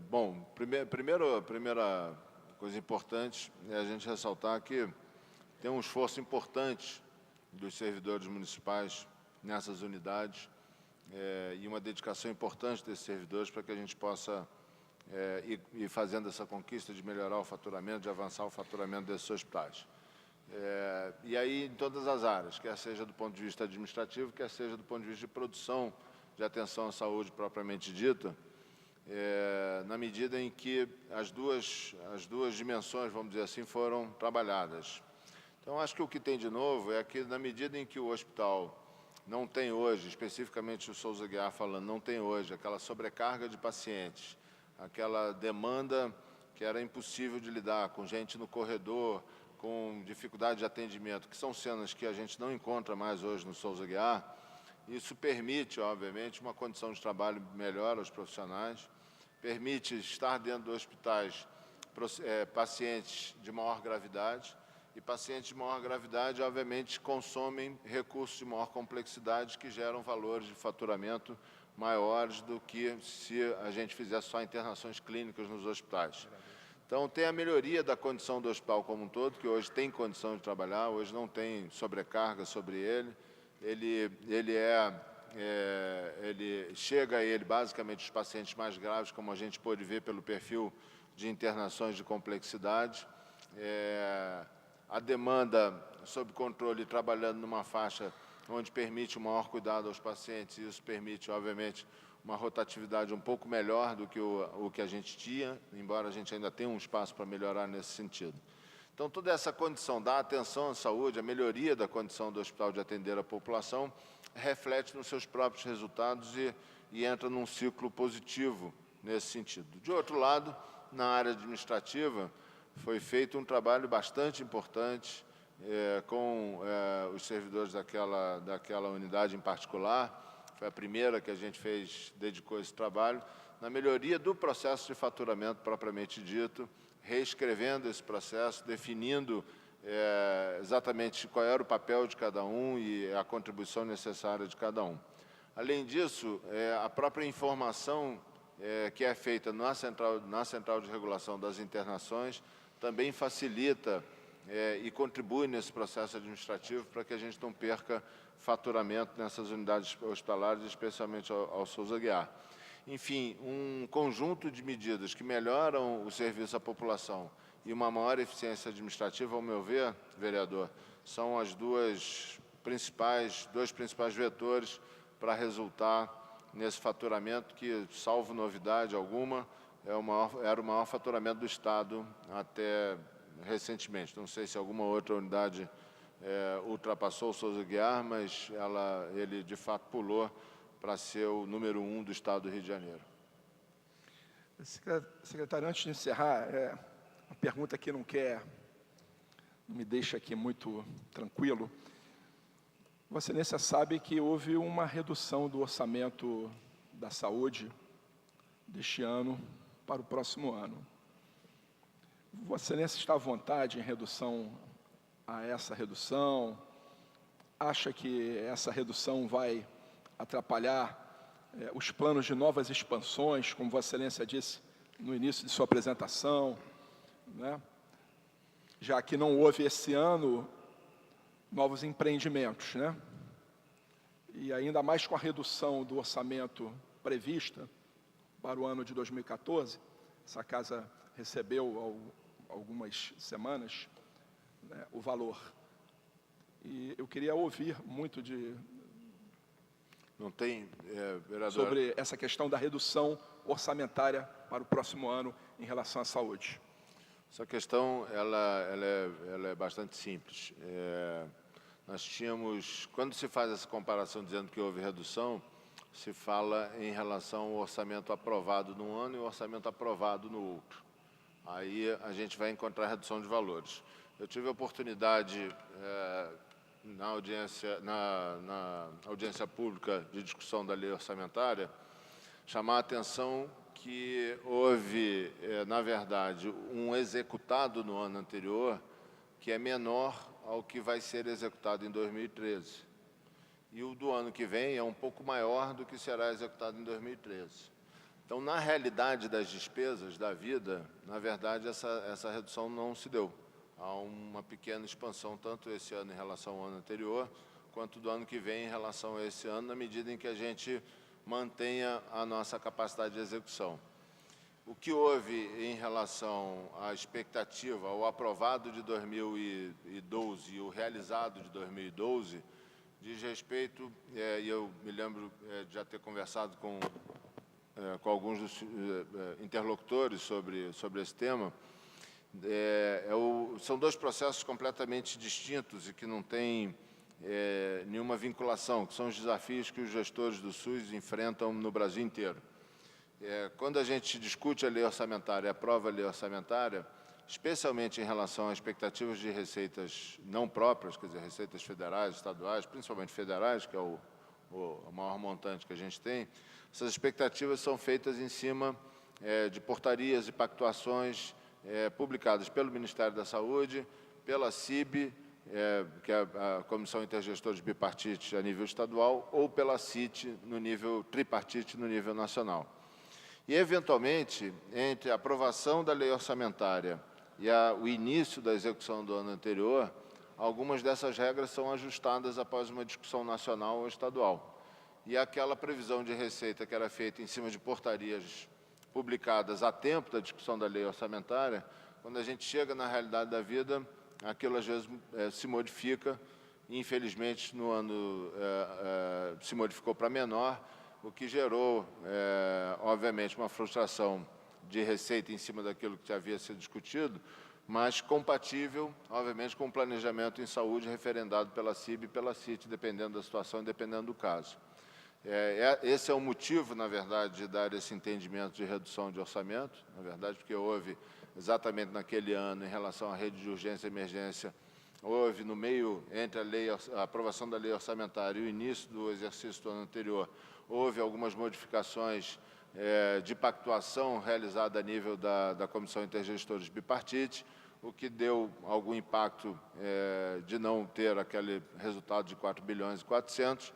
Bom, primeira coisa importante é a gente ressaltar que tem um esforço importante dos servidores municipais nessas unidades e uma dedicação importante desses servidores para que a gente possa ir fazendo essa conquista de melhorar o faturamento, de avançar o faturamento desses hospitais. E aí, em todas as áreas, quer seja do ponto de vista administrativo, quer seja do ponto de vista de produção de atenção à saúde propriamente dita, na medida em que as duas dimensões, vamos dizer assim, foram trabalhadas. Então, acho que o que tem de novo é que, na medida em que o hospital não tem hoje, especificamente o Souza Aguiar falando, não tem hoje aquela sobrecarga de pacientes, aquela demanda que era impossível de lidar, com gente no corredor, com dificuldade de atendimento, que são cenas que a gente não encontra mais hoje no Souza Aguiar. Isso permite, obviamente, uma condição de trabalho melhor aos profissionais, permite estar dentro dos hospitais pacientes de maior gravidade, e pacientes de maior gravidade, obviamente, consomem recursos de maior complexidade que geram valores de faturamento maiores do que se a gente fizesse só internações clínicas nos hospitais. Então, tem a melhoria da condição do hospital como um todo, que hoje tem condição de trabalhar, hoje não tem sobrecarga sobre ele. Ele chega a ele, basicamente, os pacientes mais graves, como a gente pôde ver pelo perfil de internações de complexidade. A demanda sob controle, trabalhando numa faixa onde permite um maior cuidado aos pacientes, e isso permite, obviamente, uma rotatividade um pouco melhor do que o que a gente tinha, embora a gente ainda tenha um espaço para melhorar nesse sentido. Então, toda essa condição da atenção à saúde, a melhoria da condição do hospital de atender a população, reflete nos seus próprios resultados e entra num ciclo positivo nesse sentido. De outro lado, na área administrativa, foi feito um trabalho bastante importante com os servidores daquela unidade em particular. Foi a primeira que a gente dedicou esse trabalho, na melhoria do processo de faturamento propriamente dito, reescrevendo esse processo, definindo exatamente qual era o papel de cada um e a contribuição necessária de cada um. Além disso, a própria informação que é feita na Central de Regulação das Internações também facilita e contribui nesse processo administrativo para que a gente não perca faturamento nessas unidades hospitalares, especialmente ao Souza Aguiar. Enfim, um conjunto de medidas que melhoram o serviço à população e uma maior eficiência administrativa, ao meu ver, vereador, são os dois principais vetores para resultar nesse faturamento que, salvo novidade alguma, era o maior faturamento do Estado até recentemente. Não sei se alguma outra unidade ultrapassou o Souza Aguiar, mas ele, de fato, pulou para ser o número 1 do Estado do Rio de Janeiro. Secretário, antes de encerrar, uma pergunta que não me deixa aqui muito tranquilo. Vossa Excelência sabe que houve uma redução do orçamento da saúde deste ano para o próximo ano. Vossa Excelência está à vontade em redução a essa redução? Acha que essa redução vai atrapalhar os planos de novas expansões, como Vossa Excelência disse no início de sua apresentação, né? Já que não houve esse ano novos empreendimentos, né? E ainda mais com a redução do orçamento prevista para o ano de 2014, essa casa recebeu há algumas semanas, né, o valor. E eu queria ouvir muito Não tem, vereador, sobre essa questão da redução orçamentária para o próximo ano em relação à saúde. Essa questão ela é bastante simples. Nós tínhamos, quando se faz essa comparação dizendo que houve redução, se fala em relação ao orçamento aprovado num ano e o orçamento aprovado no outro. Aí a gente vai encontrar redução de valores. Eu tive a oportunidade, na audiência pública de discussão da lei orçamentária, chamar a atenção que houve, na verdade, um executado no ano anterior que é menor ao que vai ser executado em 2013. E o do ano que vem é um pouco maior do que será executado em 2013. Então, na realidade das despesas da vida, na verdade, essa redução não se deu. Há uma pequena expansão, tanto esse ano em relação ao ano anterior, quanto do ano que vem em relação a esse ano, na medida em que a gente mantenha a nossa capacidade de execução. O que houve em relação à expectativa, ao aprovado de 2012 e o realizado de 2012, diz respeito, e eu me lembro de já ter conversado com alguns dos interlocutores sobre esse tema, São dois processos completamente distintos e que não têm nenhuma vinculação, que são os desafios que os gestores do SUS enfrentam no Brasil inteiro. Quando a gente discute a lei orçamentária, aprova a lei orçamentária, especialmente em relação a expectativas de receitas não próprias, quer dizer, receitas federais, estaduais, principalmente federais, que é o maior montante que a gente tem, essas expectativas são feitas em cima de portarias e pactuações publicadas pelo Ministério da Saúde, pela CIB, que é a Comissão Intergestora de Bipartite a nível estadual, ou pela CIT, no nível tripartite, no nível nacional. E, eventualmente, entre a aprovação da lei orçamentária e o início da execução do ano anterior, algumas dessas regras são ajustadas após uma discussão nacional ou estadual. E aquela previsão de receita que era feita em cima de portarias publicadas a tempo da discussão da lei orçamentária, quando a gente chega na realidade da vida, aquilo às vezes se modifica, e infelizmente no ano se modificou para menor, o que gerou, obviamente, uma frustração de receita em cima daquilo que já havia sido discutido, mas compatível, obviamente, com o planejamento em saúde referendado pela CIB e pela CIT, dependendo da situação e dependendo do caso. Esse é o motivo, na verdade, de dar esse entendimento de redução de orçamento, na verdade, porque houve, exatamente naquele ano, em relação à rede de urgência e emergência, houve, no meio, entre a aprovação da lei orçamentária e o início do exercício do ano anterior, houve algumas modificações de pactuação realizada a nível da Comissão Intergestora de Bipartite, o que deu algum impacto de não ter aquele resultado de 4 bilhões e 400,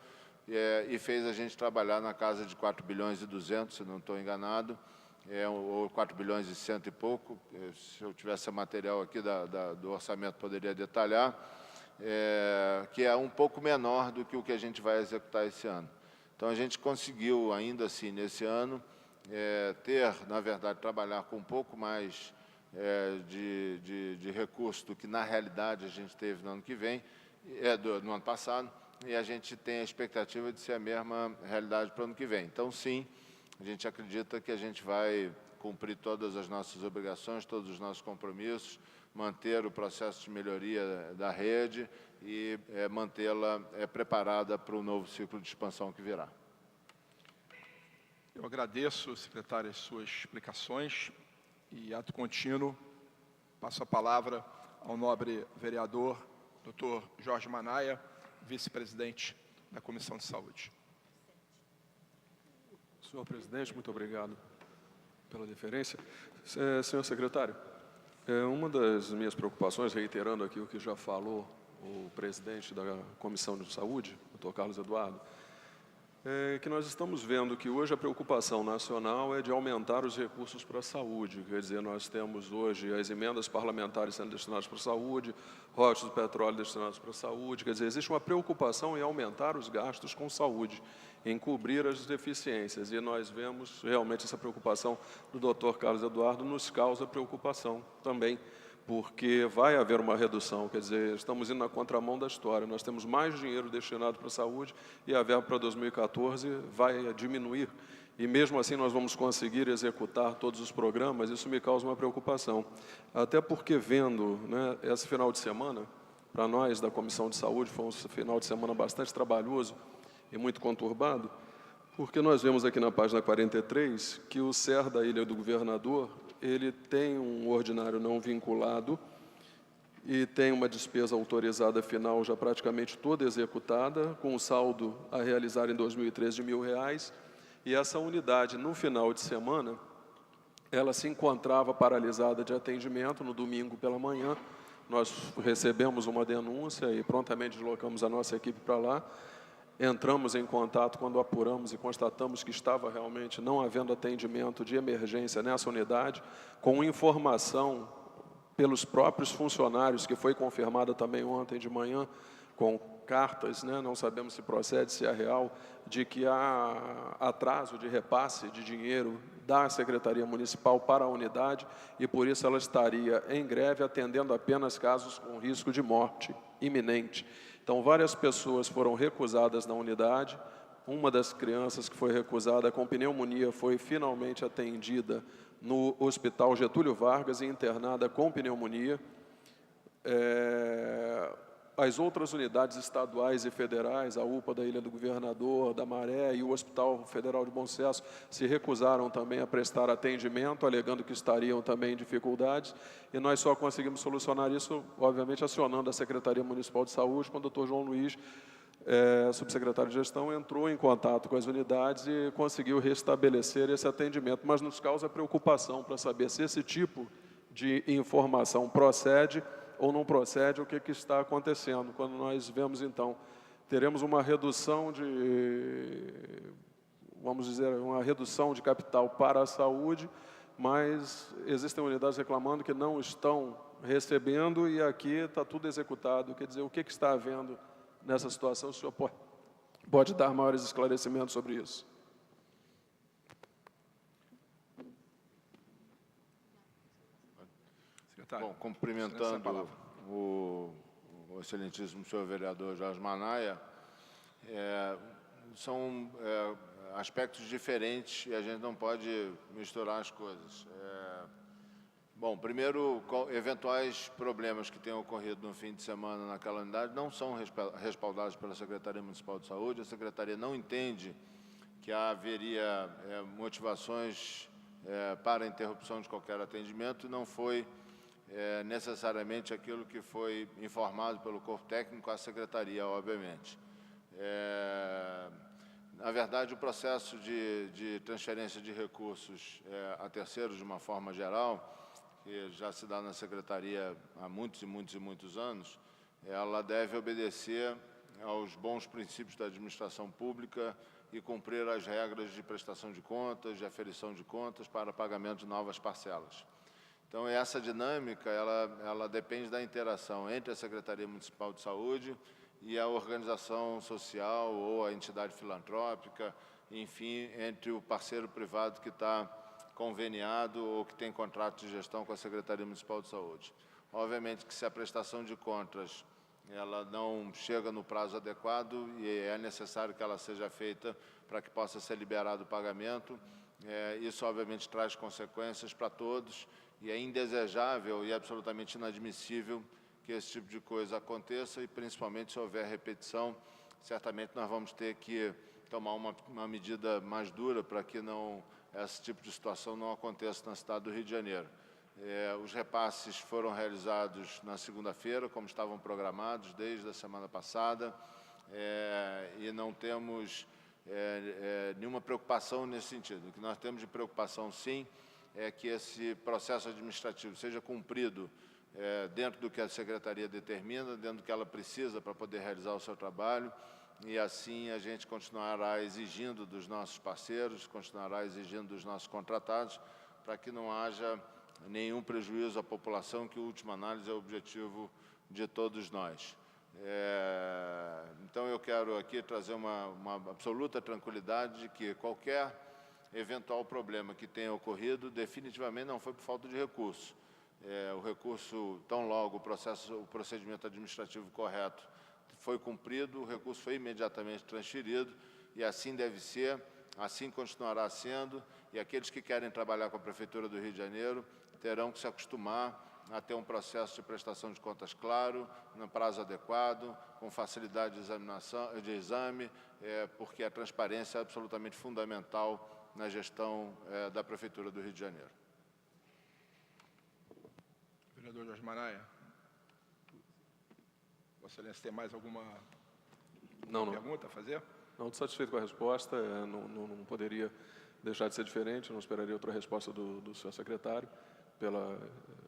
e fez a gente trabalhar na casa de 4 bilhões e 200, se não estou enganado, ou 4 bilhões e 100 e pouco, se eu tivesse material aqui do orçamento poderia detalhar, que é um pouco menor do que o que a gente vai executar esse ano. Então, a gente conseguiu, ainda assim, nesse ano, na verdade, trabalhar com um pouco mais de recurso do que, na realidade, a gente teve no ano que vem, no ano passado, e a gente tem a expectativa de ser a mesma realidade para o ano que vem. Então, sim, a gente acredita que a gente vai cumprir todas as nossas obrigações, todos os nossos compromissos, manter o processo de melhoria da rede e mantê-la preparada para o novo ciclo de expansão que virá. Eu agradeço, secretário, as suas explicações e, ato contínuo, passo a palavra ao nobre vereador, Dr. Jorge Manaia, vice-presidente da Comissão de Saúde. Senhor presidente, muito obrigado pela deferência. Senhor secretário, uma das minhas preocupações, reiterando aqui o que já falou o presidente da Comissão de Saúde, Dr. Carlos Eduardo, é que nós estamos vendo que hoje a preocupação nacional é de aumentar os recursos para a saúde. Quer dizer, nós temos hoje as emendas parlamentares sendo destinadas para a saúde, royalties do petróleo destinados para a saúde. Quer dizer, existe uma preocupação em aumentar os gastos com saúde, em cobrir as deficiências. E nós vemos realmente essa preocupação do Dr. Carlos Eduardo nos causa preocupação também, porque vai haver uma redução, quer dizer, estamos indo na contramão da história. Nós temos mais dinheiro destinado para a saúde e a verba para 2014 vai diminuir. E mesmo assim nós vamos conseguir executar todos os programas, isso me causa uma preocupação. Até porque vendo, né, esse final de semana, para nós da Comissão de Saúde, foi um final de semana bastante trabalhoso e muito conturbado, porque nós vemos aqui na página 43 que o SER da Ilha do Governador, ele tem um ordinário não vinculado e tem uma despesa autorizada final já praticamente toda executada, com um saldo a realizar em 2013 de R$1.000, e essa unidade, no final de semana, ela se encontrava paralisada de atendimento no domingo pela manhã. Nós recebemos uma denúncia e prontamente deslocamos a nossa equipe para lá. Entramos em contato quando apuramos e constatamos que estava realmente não havendo atendimento de emergência nessa unidade, com informação pelos próprios funcionários, que foi confirmada também ontem de manhã, com cartas, né, não sabemos se procede, se é real, de que há atraso de repasse de dinheiro da Secretaria Municipal para a unidade e, por isso, ela estaria em greve, atendendo apenas casos com risco de morte iminente. Então, várias pessoas foram recusadas na unidade, uma das crianças que foi recusada com pneumonia foi finalmente atendida no Hospital Getúlio Vargas e internada com pneumonia. As outras unidades estaduais e federais, a UPA da Ilha do Governador, da Maré e o Hospital Federal de Bom Sucesso, se recusaram também a prestar atendimento, alegando que estariam também em dificuldades, e nós só conseguimos solucionar isso, obviamente, acionando a Secretaria Municipal de Saúde, quando o Dr. João Luiz, subsecretário de Gestão, entrou em contato com as unidades e conseguiu restabelecer esse atendimento, mas nos causa preocupação para saber se esse tipo de informação procede ou não procede, o que está acontecendo. Quando nós vemos, então, teremos uma redução vamos dizer, uma redução de capital para a saúde, mas existem unidades reclamando que não estão recebendo e aqui está tudo executado. Quer dizer, o que está havendo nessa situação? O senhor pode dar maiores esclarecimentos sobre isso? Bom, cumprimentando o excelentíssimo senhor vereador Jorge Manaia, são aspectos diferentes e a gente não pode misturar as coisas. Bom, primeiro, eventuais problemas que tenham ocorrido no fim de semana naquela unidade não são respaldados pela Secretaria Municipal de Saúde. A Secretaria não entende que haveria motivações para a interrupção de qualquer atendimento e não foi necessariamente aquilo que foi informado pelo corpo técnico à Secretaria, obviamente. Na verdade, o processo de transferência de recursos a terceiros, de uma forma geral, que já se dá na Secretaria há muitos e muitos e muitos anos, ela deve obedecer aos bons princípios da administração pública e cumprir as regras de prestação de contas, de aferição de contas para pagamento de novas parcelas. Então, essa dinâmica, ela depende da interação entre a Secretaria Municipal de Saúde e a organização social ou a entidade filantrópica, enfim, entre o parceiro privado que está conveniado ou que tem contrato de gestão com a Secretaria Municipal de Saúde. Obviamente que se a prestação de contas ela não chega no prazo adequado e é necessário que ela seja feita para que possa ser liberado o pagamento, isso obviamente traz consequências para todos. E é indesejável e absolutamente inadmissível que esse tipo de coisa aconteça e, principalmente, se houver repetição, certamente nós vamos ter que tomar uma medida mais dura para que esse tipo de situação não aconteça na cidade do Rio de Janeiro. Os repasses foram realizados na segunda-feira, como estavam programados desde a semana passada, e não temos nenhuma preocupação nesse sentido. O que nós temos de preocupação, sim, é que esse processo administrativo seja cumprido dentro do que a Secretaria determina, dentro do que ela precisa para poder realizar o seu trabalho, e assim a gente continuará exigindo dos nossos parceiros, continuará exigindo dos nossos contratados, para que não haja nenhum prejuízo à população, que, em última análise, é o objetivo de todos nós. Então, eu quero aqui trazer uma absoluta tranquilidade de que qualquer eventual problema que tenha ocorrido, definitivamente não foi por falta de recurso. O recurso, tão logo o procedimento administrativo correto foi cumprido, o recurso foi imediatamente transferido, e assim deve ser, assim continuará sendo, e aqueles que querem trabalhar com a Prefeitura do Rio de Janeiro terão que se acostumar a ter um processo de prestação de contas claro, no prazo adequado, com facilidade de exame, porque a transparência é absolutamente fundamental na gestão da Prefeitura do Rio de Janeiro. Vereador Jorge Manaia, Vossa Excelência tem mais alguma pergunta a fazer? Não, estou satisfeito com a resposta, não poderia deixar de ser diferente, não esperaria outra resposta do senhor secretário, pela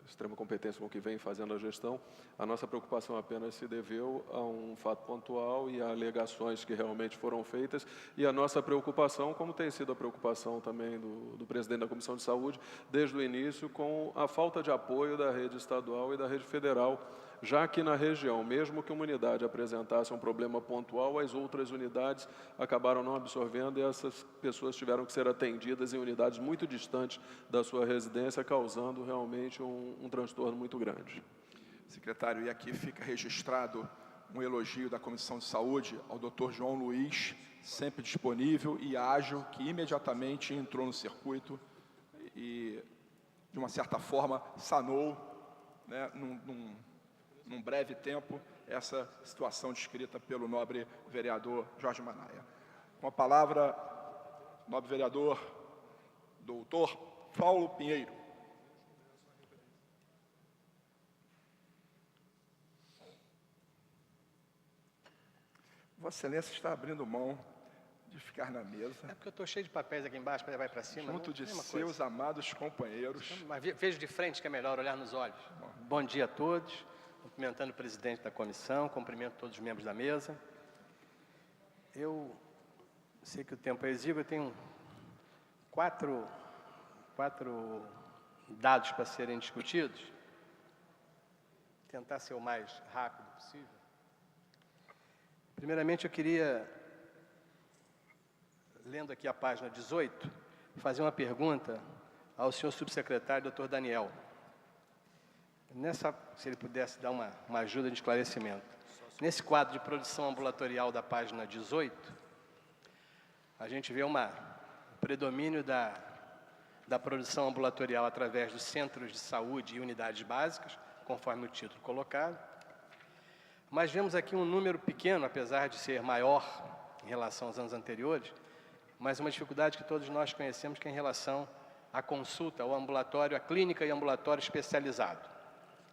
extrema competência com que vem fazendo a gestão. A nossa preocupação apenas se deveu a um fato pontual e a alegações que realmente foram feitas, e a nossa preocupação, como tem sido a preocupação também do presidente da Comissão de Saúde, desde o início, com a falta de apoio da rede estadual e da rede federal, já que na região, mesmo que uma unidade apresentasse um problema pontual, as outras unidades acabaram não absorvendo e essas pessoas tiveram que ser atendidas em unidades muito distantes da sua residência, causando realmente um transtorno muito grande. Secretário, e aqui fica registrado um elogio da Comissão de Saúde ao Dr. João Luiz, sempre disponível e ágil, que imediatamente entrou no circuito e, de uma certa forma, sanou, né, num breve tempo, essa situação descrita pelo nobre vereador Jorge Manaia. Com a palavra, nobre vereador, doutor Paulo Pinheiro. Vossa Excelência está abrindo mão de ficar na mesa, É porque eu estou cheio de papéis aqui embaixo para levar para cima. junto não, de mesma seus coisa. amados companheiros. Mas vejo de frente que é melhor olhar nos olhos. Bom dia a todos. Cumprimentando o presidente da comissão, cumprimento todos os membros da mesa. Eu sei que o tempo é exíguo, eu tenho quatro dados para serem discutidos. Tentar ser o mais rápido possível. Primeiramente, eu queria, lendo aqui a página 18, fazer uma pergunta ao senhor subsecretário, doutor Daniel. Se ele pudesse dar uma ajuda de esclarecimento. Nesse quadro de produção ambulatorial da página 18, a gente vê um predomínio da produção ambulatorial através dos centros de saúde e unidades básicas, conforme o título colocado. Mas vemos aqui um número pequeno, apesar de ser maior em relação aos anos anteriores, mas uma dificuldade que todos nós conhecemos, que é em relação à consulta, ao ambulatório, à clínica e ambulatório especializado.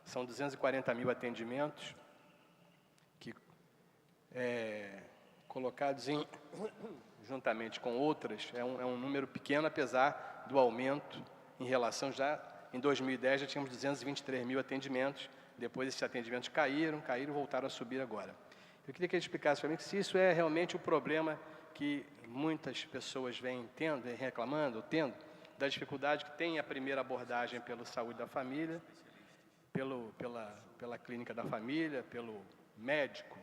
São 240 mil atendimentos que, colocados juntamente com outras, é um número pequeno, apesar do aumento em relação em 2010 já tínhamos 223 mil atendimentos, depois esses atendimentos caíram e voltaram a subir agora. Eu queria que ele explicasse para mim se isso é realmente o problema que muitas pessoas vêm reclamando, da dificuldade que tem a primeira abordagem pela saúde da família, pela clínica da família, pelo médico,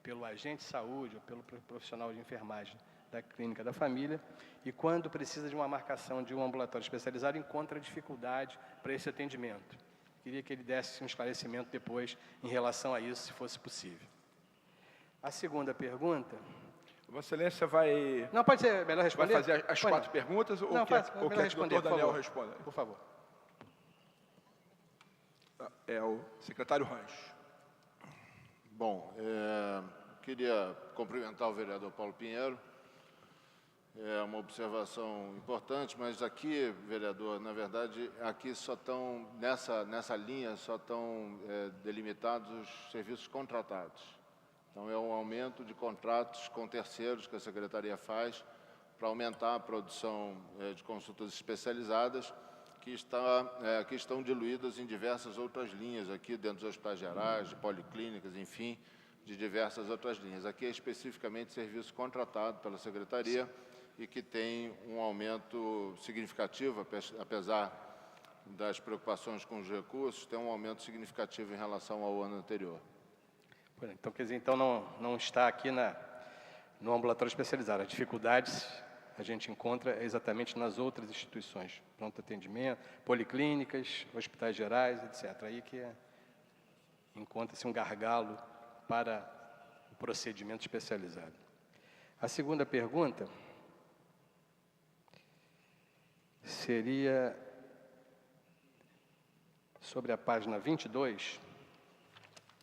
pelo agente de saúde ou pelo profissional de enfermagem da clínica da família, e quando precisa de uma marcação de um ambulatório especializado, encontra dificuldade para esse atendimento. Queria que ele desse um esclarecimento depois em relação a isso, se fosse possível. A segunda pergunta... Vossa Excelência vai... Não, pode ser melhor responder? Vai fazer as quatro perguntas ou quer que o doutor Daniel responda? Por favor. É o secretário Rancho. Bom, queria cumprimentar o vereador Paulo Pinheiro. É uma observação importante, mas aqui, vereador, na verdade, aqui só estão, nessa linha, só estão delimitados os serviços contratados. Então, é um aumento de contratos com terceiros que a Secretaria faz para aumentar a produção de consultas especializadas, que estão diluídas em diversas outras linhas, aqui dentro dos hospitais gerais, de policlínicas, enfim, de diversas outras linhas. Aqui é especificamente serviço contratado pela Secretaria e que tem um aumento significativo, apesar das preocupações com os recursos, tem um aumento significativo em relação ao ano anterior. Então, quer dizer, não está aqui no ambulatório especializado. As dificuldades a gente encontra exatamente nas outras instituições, pronto atendimento, policlínicas, hospitais gerais, etc. Aí que encontra-se um gargalo para o procedimento especializado. A segunda pergunta seria sobre a página 22.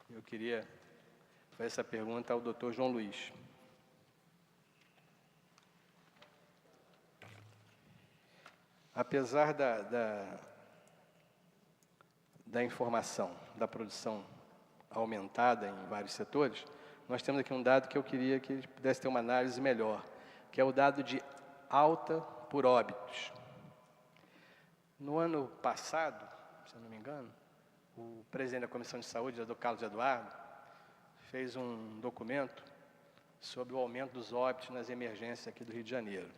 Eu queria fazer essa pergunta ao Dr. João Luiz. Apesar da informação, da produção aumentada em vários setores, nós temos aqui um dado que eu queria que ele pudesse ter uma análise melhor, que é o dado de alta por óbitos. No ano passado, se eu não me engano, o presidente da Comissão de Saúde, o Dr. Carlos Eduardo, fez um documento sobre o aumento dos óbitos nas emergências aqui do Rio de Janeiro.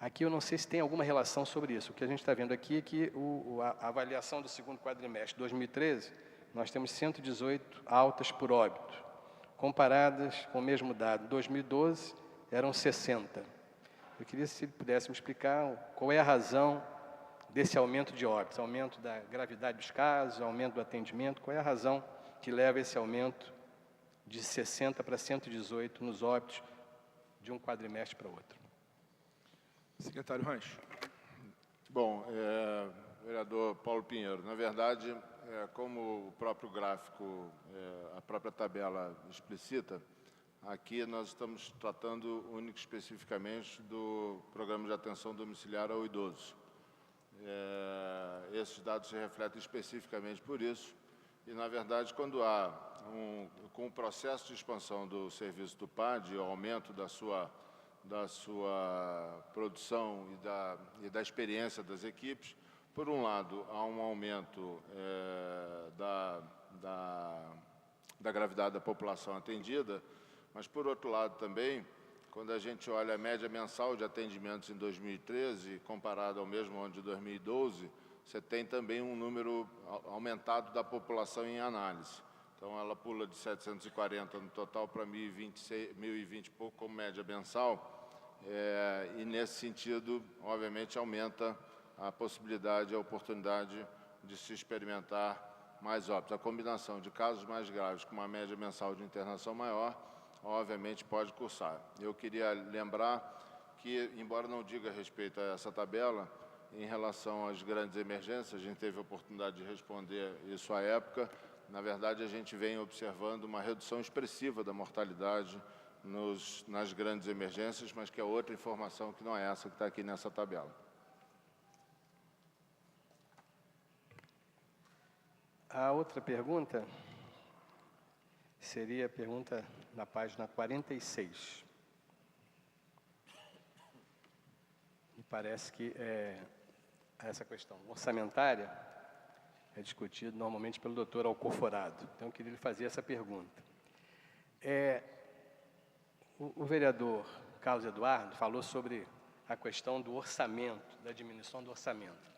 Aqui eu não sei se tem alguma relação sobre isso. O que a gente está vendo aqui é que a avaliação do segundo quadrimestre de 2013, nós temos 118 altas por óbito. Comparadas com o mesmo dado, em 2012, eram 60. Eu queria se ele pudesse me explicar qual é a razão desse aumento de óbitos, aumento da gravidade dos casos, aumento do atendimento, qual é a razão que leva esse aumento de 60 para 118 nos óbitos de um quadrimestre para outro. Secretário Rancho. Bom, vereador Paulo Pinheiro, na verdade, como o próprio gráfico, a própria tabela explicita, aqui nós estamos tratando único e especificamente do Programa de Atenção Domiciliar ao Idoso. Esses dados se refletem especificamente por isso, e, na verdade, quando há com o processo de expansão do serviço do PAD, o aumento da sua produção e da experiência das equipes, por um lado, há um aumento da gravidade da população atendida, mas, por outro lado, também, quando a gente olha a média mensal de atendimentos em 2013, comparado ao mesmo ano de 2012, você tem também um número aumentado da população em análise. Então, ela pula de 740 no total para 1.020 e pouco como média mensal, e, nesse sentido, obviamente, aumenta a possibilidade, a oportunidade de se experimentar mais óbitos. A combinação de casos mais graves com uma média mensal de internação maior, obviamente, pode cursar. Eu queria lembrar que, embora não diga respeito a essa tabela, em relação às grandes emergências, a gente teve a oportunidade de responder isso à época. Na verdade, a gente vem observando uma redução expressiva da mortalidade nas grandes emergências, mas que é outra informação que não é essa que está aqui nessa tabela. A outra pergunta seria a pergunta na página 46. Me parece que essa questão orçamentária é discutida normalmente pelo doutor Alcoforado. Então, eu queria lhe fazer essa pergunta. O vereador Carlos Eduardo falou sobre a questão do orçamento, da diminuição do orçamento.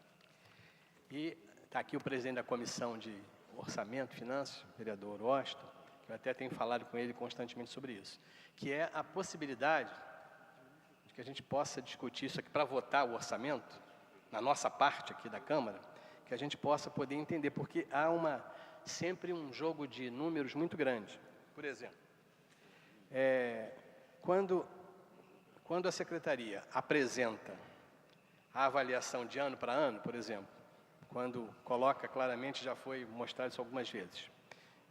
E está aqui o presidente da Comissão de Orçamento e Finanças, o vereador Washington, que eu até tenho falado com ele constantemente sobre isso, que é a possibilidade de que a gente possa discutir isso aqui para votar o orçamento, na nossa parte aqui da Câmara, que a gente possa poder entender, porque há sempre um jogo de números muito grande. Por exemplo, quando a Secretaria apresenta a avaliação de ano para ano, por exemplo, quando coloca claramente, já foi mostrado isso algumas vezes,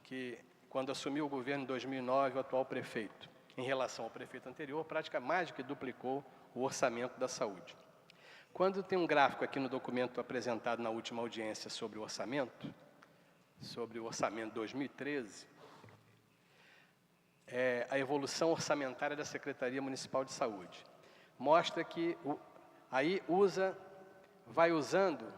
que quando assumiu o governo em 2009, o atual prefeito, em relação ao prefeito anterior, praticamente mais do que duplicou o orçamento da saúde. Quando tem um gráfico aqui no documento apresentado na última audiência sobre o orçamento 2013, a evolução orçamentária da Secretaria Municipal de Saúde. Mostra que vai usando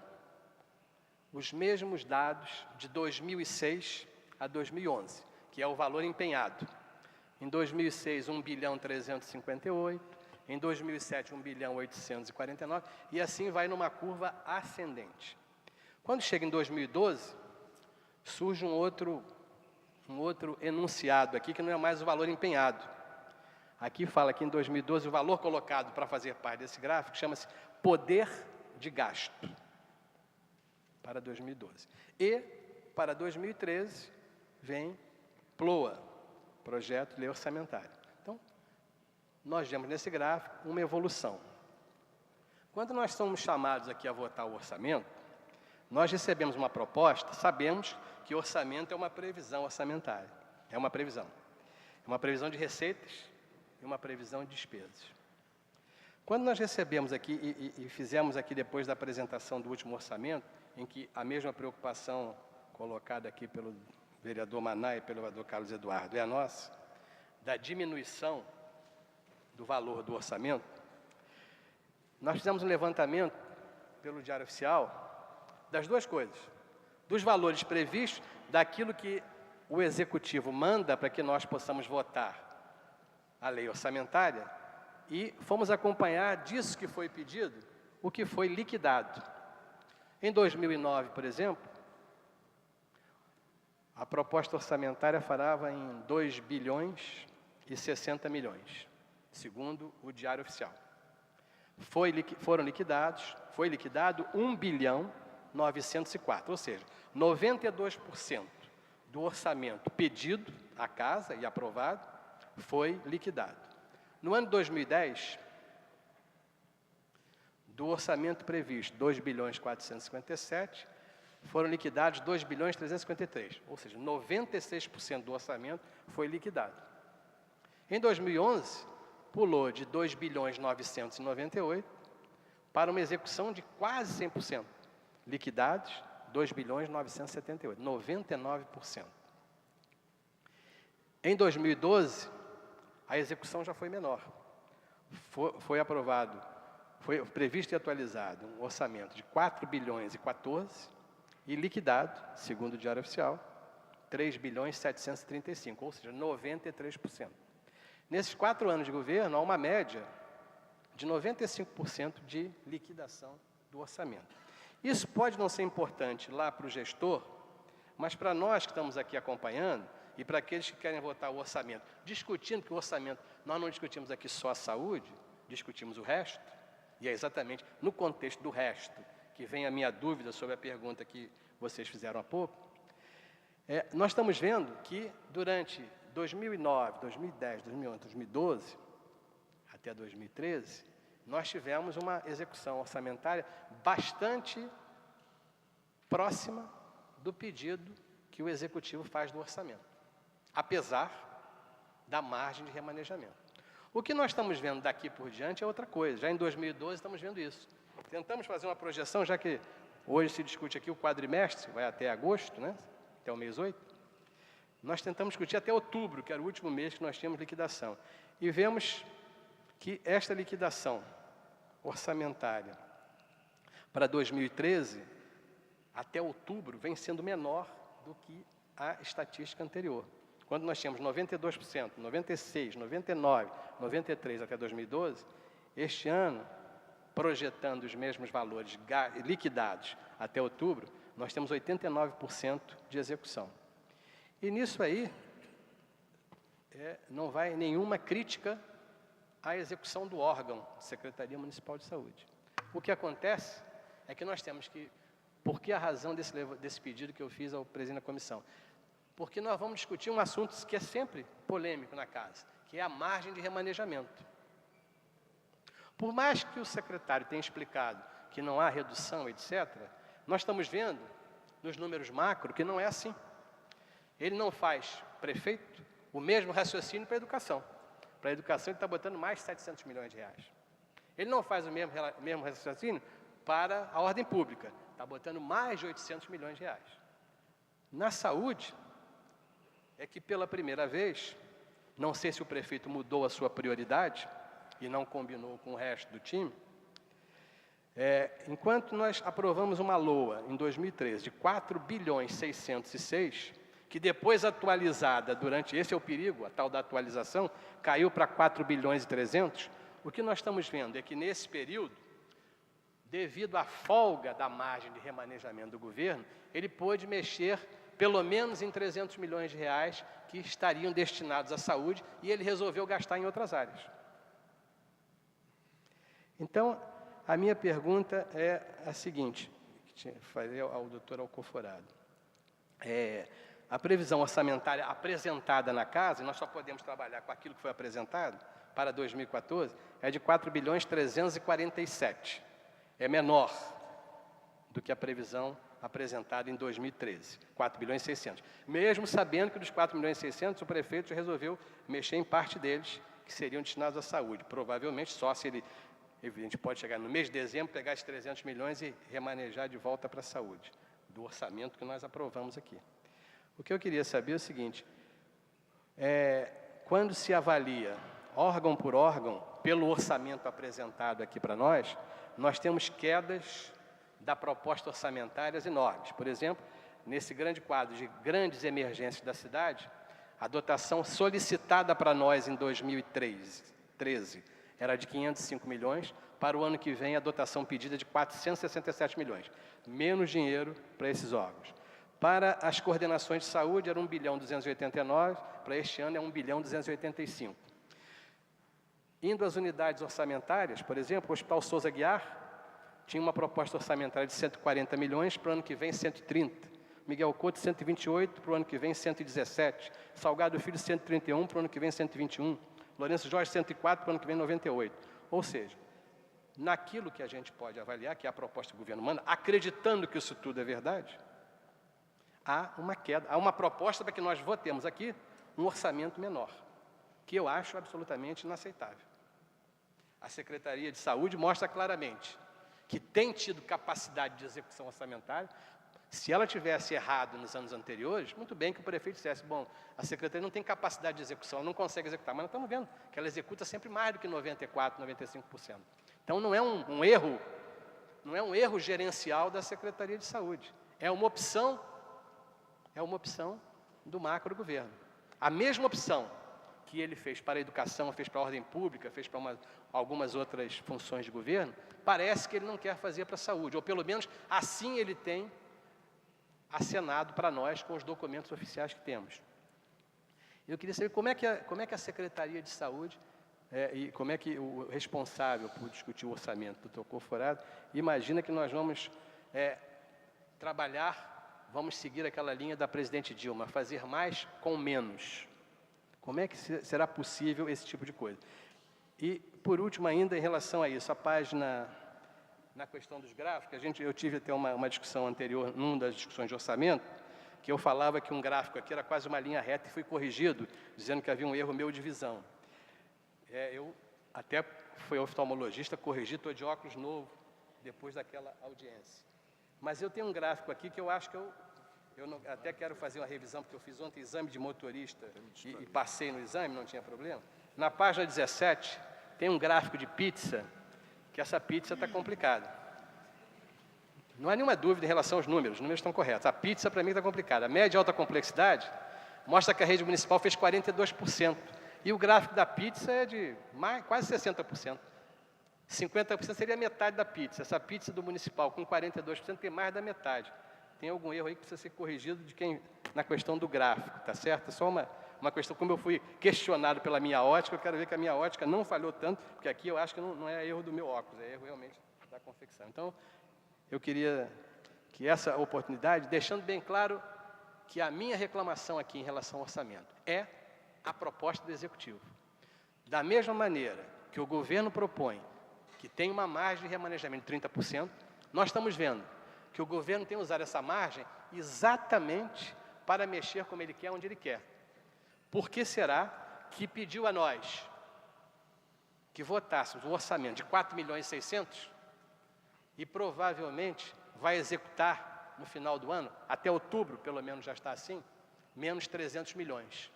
os mesmos dados de 2006 a 2011, que é o valor empenhado. Em 2006, 1.358 bilhão, em 2007, 1.849 bilhão, e assim vai numa curva ascendente. Quando chega em 2012, surge um outro enunciado aqui, que não é mais o valor empenhado. Aqui fala que em 2012 o valor colocado para fazer parte desse gráfico chama-se poder de gasto, para 2012. E, para 2013, vem PLOA, Projeto de Lei Orçamentária. Então, nós vemos nesse gráfico uma evolução. Quando nós somos chamados aqui a votar o orçamento, nós recebemos uma proposta, sabemos que orçamento é uma previsão orçamentária. É uma previsão. É uma previsão de receitas e uma previsão de despesas. Quando nós recebemos aqui e fizemos aqui depois da apresentação do último orçamento, em que a mesma preocupação colocada aqui pelo vereador Maná e pelo vereador Carlos Eduardo é a nossa, da diminuição do valor do orçamento, nós fizemos um levantamento pelo Diário Oficial das duas coisas, dos valores previstos, daquilo que o Executivo manda para que nós possamos votar a lei orçamentária, e fomos acompanhar disso que foi pedido, o que foi liquidado. Em 2009, por exemplo, a proposta orçamentária falava em 2 bilhões e 60 milhões, segundo o Diário Oficial. Foi liquidado 1 bilhão 904, ou seja, 92% do orçamento pedido à Casa e aprovado foi liquidado. No ano de 2010, do orçamento previsto 2.457, foram liquidados 2.353, ou seja, 96% do orçamento foi liquidado. Em 2011, pulou de 2.998 para uma execução de quase 100%. Liquidados, 2.978, 99%. Em 2012, a execução já foi menor. Foi aprovado, foi previsto e atualizado um orçamento de 4.014 e liquidado, segundo o Diário Oficial, 3.735, ou seja, 93%. Nesses 4 anos de governo, há uma média de 95% de liquidação do orçamento. Isso pode não ser importante lá para o gestor, mas para nós que estamos aqui acompanhando e para aqueles que querem votar o orçamento, discutindo que o orçamento, nós não discutimos aqui só a saúde, discutimos o resto, e é exatamente no contexto do resto que vem a minha dúvida sobre a pergunta que vocês fizeram há pouco. Nós estamos vendo que durante 2009, 2010, 2011, 2012, até 2013, nós tivemos uma execução orçamentária bastante próxima do pedido que o Executivo faz do orçamento, apesar da margem de remanejamento. O que nós estamos vendo daqui por diante é outra coisa. Já em 2012 estamos vendo isso. Tentamos fazer uma projeção, já que hoje se discute aqui o quadrimestre, vai até agosto, né? Até o mês 8. Nós tentamos discutir até outubro, que era o último mês que nós tínhamos liquidação. E vemos que esta liquidação orçamentária para 2013, até outubro, vem sendo menor do que a estatística anterior. Quando nós tínhamos 92%, 96%, 99%, 93% até 2012, este ano, projetando os mesmos valores liquidados até outubro, nós temos 89% de execução. E nisso aí, não vai nenhuma crítica à execução do órgão, Secretaria Municipal de Saúde. O que acontece é que nós temos que, por que a razão desse pedido que eu fiz ao presidente da comissão? Porque nós vamos discutir um assunto que é sempre polêmico na casa, que é a margem de remanejamento. Por mais que o secretário tenha explicado que não há redução, etc., nós estamos vendo, nos números macro, que não é assim. Ele não faz, prefeito, o mesmo raciocínio para a educação. Para a educação, ele está botando mais de 700 milhões de reais. Ele não faz o mesmo raciocínio para a ordem pública. Está botando mais de 800 milhões de reais. Na saúde, é que pela primeira vez, não sei se o prefeito mudou a sua prioridade e não combinou com o resto do time, enquanto nós aprovamos uma LOA em 2013 de 4.606, que depois atualizada durante, esse é o perigo, a tal da atualização, caiu para 4.300, o que nós estamos vendo é que nesse período, devido à folga da margem de remanejamento do governo, ele pôde mexer pelo menos em 300 milhões de reais que estariam destinados à saúde e ele resolveu gastar em outras áreas. Então, a minha pergunta é a seguinte, que falei ao doutor Alcoforado. A previsão orçamentária apresentada na casa, e nós só podemos trabalhar com aquilo que foi apresentado para 2014, é de 4.347. É menor do que a previsão apresentada em 2013, 4.600. Mesmo sabendo que dos 4.600.000, o prefeito resolveu mexer em parte deles, que seriam destinados à saúde. Provavelmente só se ele, evidente, pode chegar no mês de dezembro, pegar esses 300 milhões e remanejar de volta para a saúde, do orçamento que nós aprovamos aqui. O que eu queria saber é o seguinte, quando se avalia órgão por órgão, pelo orçamento apresentado aqui para nós temos quedas da proposta orçamentárias enormes. Por exemplo, nesse grande quadro de grandes emergências da cidade, a dotação solicitada para nós em 2013 era de 505 milhões, para o ano que vem a dotação pedida é de 467 milhões. Menos dinheiro para esses órgãos. Para as coordenações de saúde era 1.289, para este ano é 1.285. Indo às unidades orçamentárias, por exemplo, o Hospital Souza Aguiar tinha uma proposta orçamentária de 140 milhões, para o ano que vem 130. Miguel Couto, 128, para o ano que vem, 117. Salgado Filho, 131, para o ano que vem, 121. Lourenço Jorge, 104, para o ano que vem, 98. Ou seja, naquilo que a gente pode avaliar, que é a proposta do governo manda, acreditando que isso tudo é verdade, há uma queda, há uma proposta para que nós votemos aqui um orçamento menor, que eu acho absolutamente inaceitável. A Secretaria de Saúde mostra claramente que tem tido capacidade de execução orçamentária. Se ela tivesse errado nos anos anteriores, muito bem que o prefeito dissesse, bom, a Secretaria não tem capacidade de execução, ela não consegue executar, mas nós estamos vendo que ela executa sempre mais do que 94%, 95%. Então, não é um erro gerencial da Secretaria de Saúde. É uma opção do macro-governo. A mesma opção que ele fez para a educação, fez para a ordem pública, fez para algumas outras funções de governo, parece que ele não quer fazer para a saúde, ou pelo menos assim ele tem acenado para nós com os documentos oficiais que temos. Eu queria saber como é que a Secretaria de Saúde e como é que o responsável por discutir o orçamento, Dr. Conforado, imagina que nós vamos trabalhar, vamos seguir aquela linha da presidente Dilma, fazer mais com menos. Como é que será possível esse tipo de coisa? E, por último ainda, em relação a isso, a página, na questão dos gráficos, eu tive até uma discussão anterior, numa das discussões de orçamento, que eu falava que um gráfico aqui era quase uma linha reta e fui corrigido, dizendo que havia um erro meu de visão. Eu até fui oftalmologista, corrigi, estou de óculos novo, depois daquela audiência. Mas eu tenho um gráfico aqui que eu acho que até quero fazer uma revisão, porque eu fiz ontem exame de motorista e passei no exame, não tinha problema. Na página 17, tem um gráfico de pizza, que essa pizza está complicada. Não há nenhuma dúvida em relação aos números, os números estão corretos. A pizza, para mim, está complicada. A média e alta complexidade mostra que a rede municipal fez 42%. E o gráfico da pizza é de quase 60%. 50% seria metade da pizza. Essa pizza do municipal com 42% tem mais da metade. Tem algum erro aí que precisa ser corrigido na questão do gráfico, tá certo? É só uma questão, como eu fui questionado pela minha ótica, eu quero ver que a minha ótica não falhou tanto, porque aqui eu acho que não é erro do meu óculos, é erro realmente da confecção. Então, eu queria que essa oportunidade, deixando bem claro que a minha reclamação aqui em relação ao orçamento é a proposta do Executivo. Da mesma maneira que o governo propõe que tem uma margem de remanejamento de 30%, nós estamos vendo que o governo tem usado essa margem exatamente para mexer como ele quer, onde ele quer. Por que será que pediu a nós que votássemos um orçamento de 4.600.000 e provavelmente vai executar no final do ano, até outubro, pelo menos já está assim, menos 300 milhões.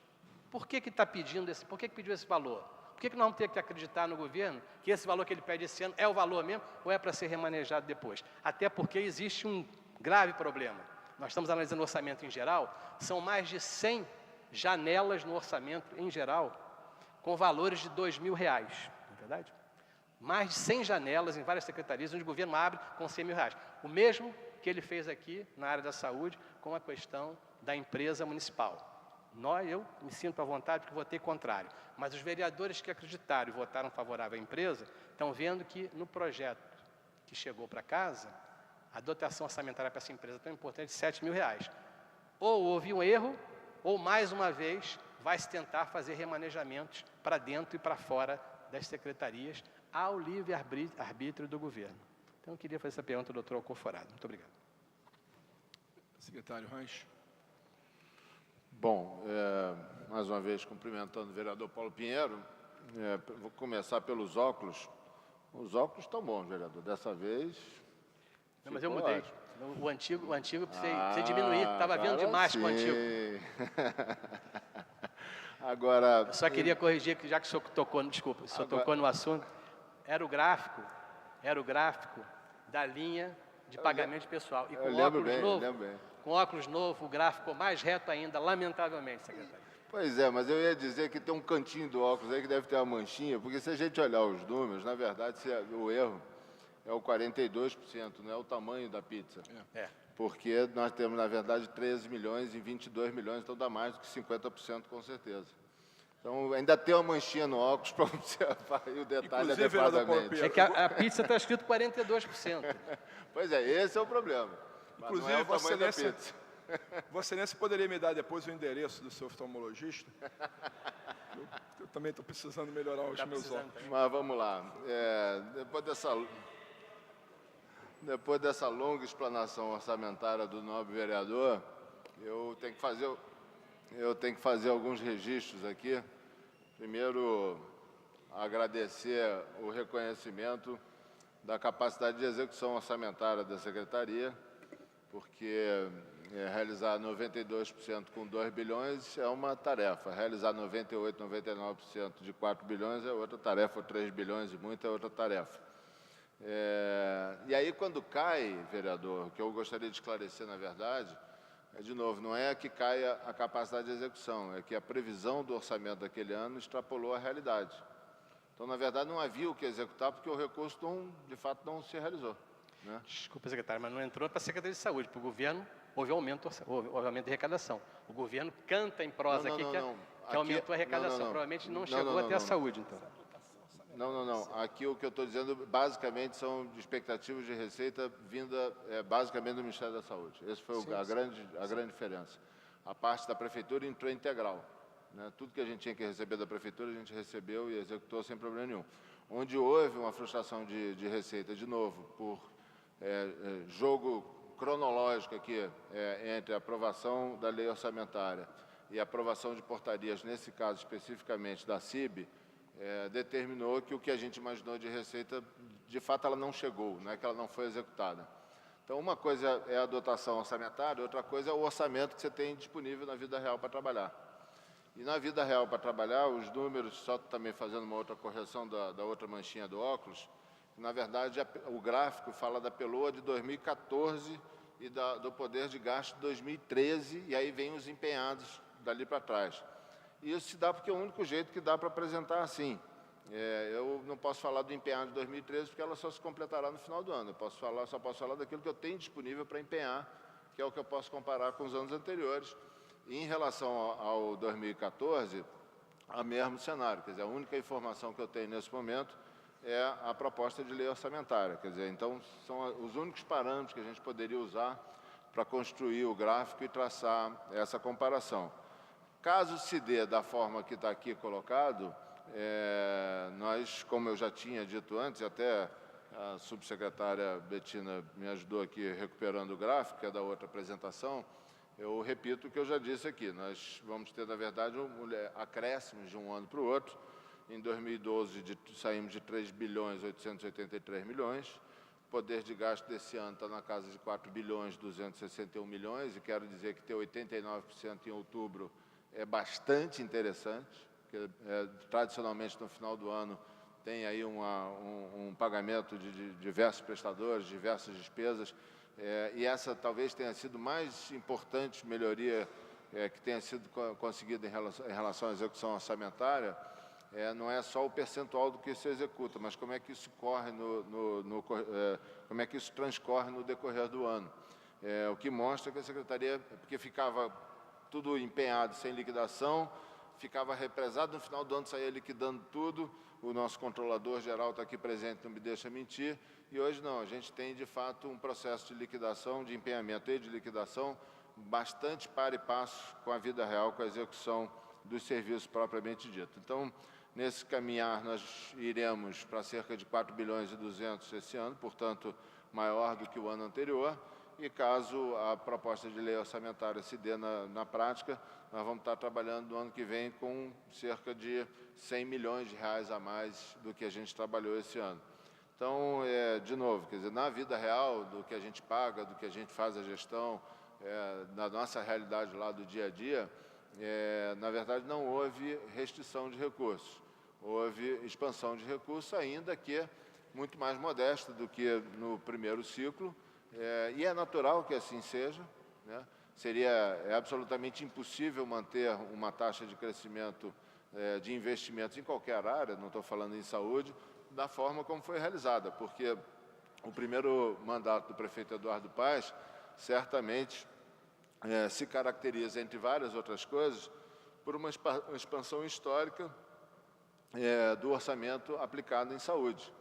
Por que está pedindo por que pediu esse valor? Por que nós vamos ter que acreditar no governo que esse valor que ele pede esse ano é o valor mesmo ou é para ser remanejado depois? Até porque existe um grave problema. Nós estamos analisando o orçamento em geral, são mais de 100 janelas no orçamento em geral, com valores de R$2.000, não é verdade? Mais de 100 janelas em várias secretarias, onde o governo abre com R$100.000. O mesmo que ele fez aqui na área da saúde com a questão da empresa municipal. Eu me sinto à vontade porque votei contrário. Mas os vereadores que acreditaram e votaram favorável à empresa estão vendo que no projeto que chegou para casa, a dotação orçamentária para essa empresa tão importante de R$7.000. Ou houve um erro, ou mais uma vez vai se tentar fazer remanejamentos para dentro e para fora das secretarias ao livre-arbítrio do governo. Então, eu queria fazer essa pergunta ao doutor Alcoforado. Muito obrigado. Secretário Rancho. Bom, mais uma vez cumprimentando o vereador Paulo Pinheiro, vou começar pelos óculos. Os óculos estão bons, vereador, dessa vez... Não, mas eu mudei. O antigo você diminuir, estava vendo demais com o antigo. Agora... Eu só queria corrigir, que já que o senhor tocou, tocou no assunto, era o gráfico da linha de pagamento pessoal. E com óculos novo, o gráfico ficou mais reto ainda, lamentavelmente, secretário. Pois é, mas eu ia dizer que tem um cantinho do óculos aí que deve ter uma manchinha, porque se a gente olhar os números, na verdade, o erro é o 42%, não é o tamanho da pizza. Porque nós temos, na verdade, 13 milhões e 22 milhões, então dá mais do que 50%, com certeza. Então, ainda tem uma manchinha no óculos para observar aí o detalhe adequadamente. É que a pizza está escrito 42%. Pois é, esse é o problema. Mas Inclusive, não é o tamanho da pizza. Vossa Excelência poderia me dar depois o endereço do seu oftalmologista? Eu também estou precisando melhorar os meus óculos. Mas vamos lá. Depois dessa longa explanação orçamentária do nobre vereador, eu tenho que fazer alguns registros aqui. Primeiro, agradecer o reconhecimento da capacidade de execução orçamentária da Secretaria, porque realizar 92% com 2 bilhões é uma tarefa, realizar 98%, 99% de 4 bilhões é outra tarefa, ou 3 bilhões e muito é outra tarefa. E aí, quando cai, vereador, o que eu gostaria de esclarecer, na verdade, de novo, não é que caia a capacidade de execução, é que a previsão do orçamento daquele ano extrapolou a realidade. Então, na verdade, não havia o que executar, porque o recurso, de fato, não se realizou. Né? Desculpa, secretário, mas não entrou para a Secretaria de Saúde. Para o governo, houve aumento de arrecadação. O governo canta em prosa que aumentou a arrecadação. Provavelmente não chegou até a saúde, então. Não. Aqui o que eu estou dizendo, basicamente, são expectativas de receita vinda, basicamente, do Ministério da Saúde. Essa foi a grande diferença. A parte da Prefeitura entrou integral. Né? Tudo que a gente tinha que receber da Prefeitura, a gente recebeu e executou sem problema nenhum. Onde houve uma frustração de receita, de novo, por jogo cronológico aqui, entre a aprovação da lei orçamentária e a aprovação de portarias, nesse caso especificamente da CIB, determinou que o que a gente imaginou de receita, de fato, ela não chegou, não é que ela não foi executada. Então, uma coisa é a dotação orçamentária, outra coisa é o orçamento que você tem disponível na vida real para trabalhar. E na vida real para trabalhar, os números, só também fazendo uma outra correção da outra manchinha do óculos, na verdade, o gráfico fala da PELOA de 2014 e do poder de gasto de 2013, e aí vem os empenhados dali para trás. E isso se dá porque é o único jeito que dá para apresentar assim. Eu não posso falar do empenhado de 2013, porque ela só se completará no final do ano. Só posso falar daquilo que eu tenho disponível para empenhar, que é o que eu posso comparar com os anos anteriores. E em relação ao 2014, o mesmo cenário. Quer dizer, a única informação que eu tenho nesse momento é a proposta de lei orçamentária. Quer dizer, então, são os únicos parâmetros que a gente poderia usar para construir o gráfico e traçar essa comparação. Caso se dê da forma que está aqui colocado, nós, como eu já tinha dito antes, até a subsecretária Betina me ajudou aqui recuperando o gráfico, que é da outra apresentação, eu repito o que eu já disse aqui, nós vamos ter, na verdade, acréscimos de um ano para o outro. Em 2012, saímos de 3 bilhões 883 milhões, o poder de gasto desse ano está na casa de 4 bilhões 261 milhões, e quero dizer que ter 89% em outubro é bastante interessante, porque tradicionalmente no final do ano tem aí um pagamento de diversos prestadores, diversas despesas, e essa talvez tenha sido mais importante melhoria que tenha sido conseguida em relação à execução orçamentária. Não é só o percentual do que se executa, mas como é que isso corre como é que isso transcorre no decorrer do ano. O que mostra que a Secretaria, porque ficava tudo empenhado sem liquidação, ficava represado, no final do ano saía liquidando tudo, o nosso controlador geral está aqui presente, não me deixa mentir, e hoje não, a gente tem de fato um processo de liquidação, de empenhamento e de liquidação, bastante par e passo com a vida real, com a execução dos serviços propriamente dito. Então, nesse caminhar, nós iremos para cerca de 4 bilhões e 200 esse ano, portanto, maior do que o ano anterior, e caso a proposta de lei orçamentária se dê na prática, nós vamos estar trabalhando no ano que vem com cerca de 100 milhões de reais a mais do que a gente trabalhou esse ano. Então, de novo, quer dizer, na vida real, do que a gente paga, do que a gente faz a gestão, na nossa realidade lá do dia a dia, na verdade, não houve restrição de recursos. Houve expansão de recursos, ainda que muito mais modesta do que no primeiro ciclo, e é natural que assim seja, né? Seria absolutamente impossível manter uma taxa de crescimento de investimentos em qualquer área, não estou falando em saúde, da forma como foi realizada, porque o primeiro mandato do prefeito Eduardo Paes certamente se caracteriza, entre várias outras coisas, por uma expansão histórica do orçamento aplicado em saúde.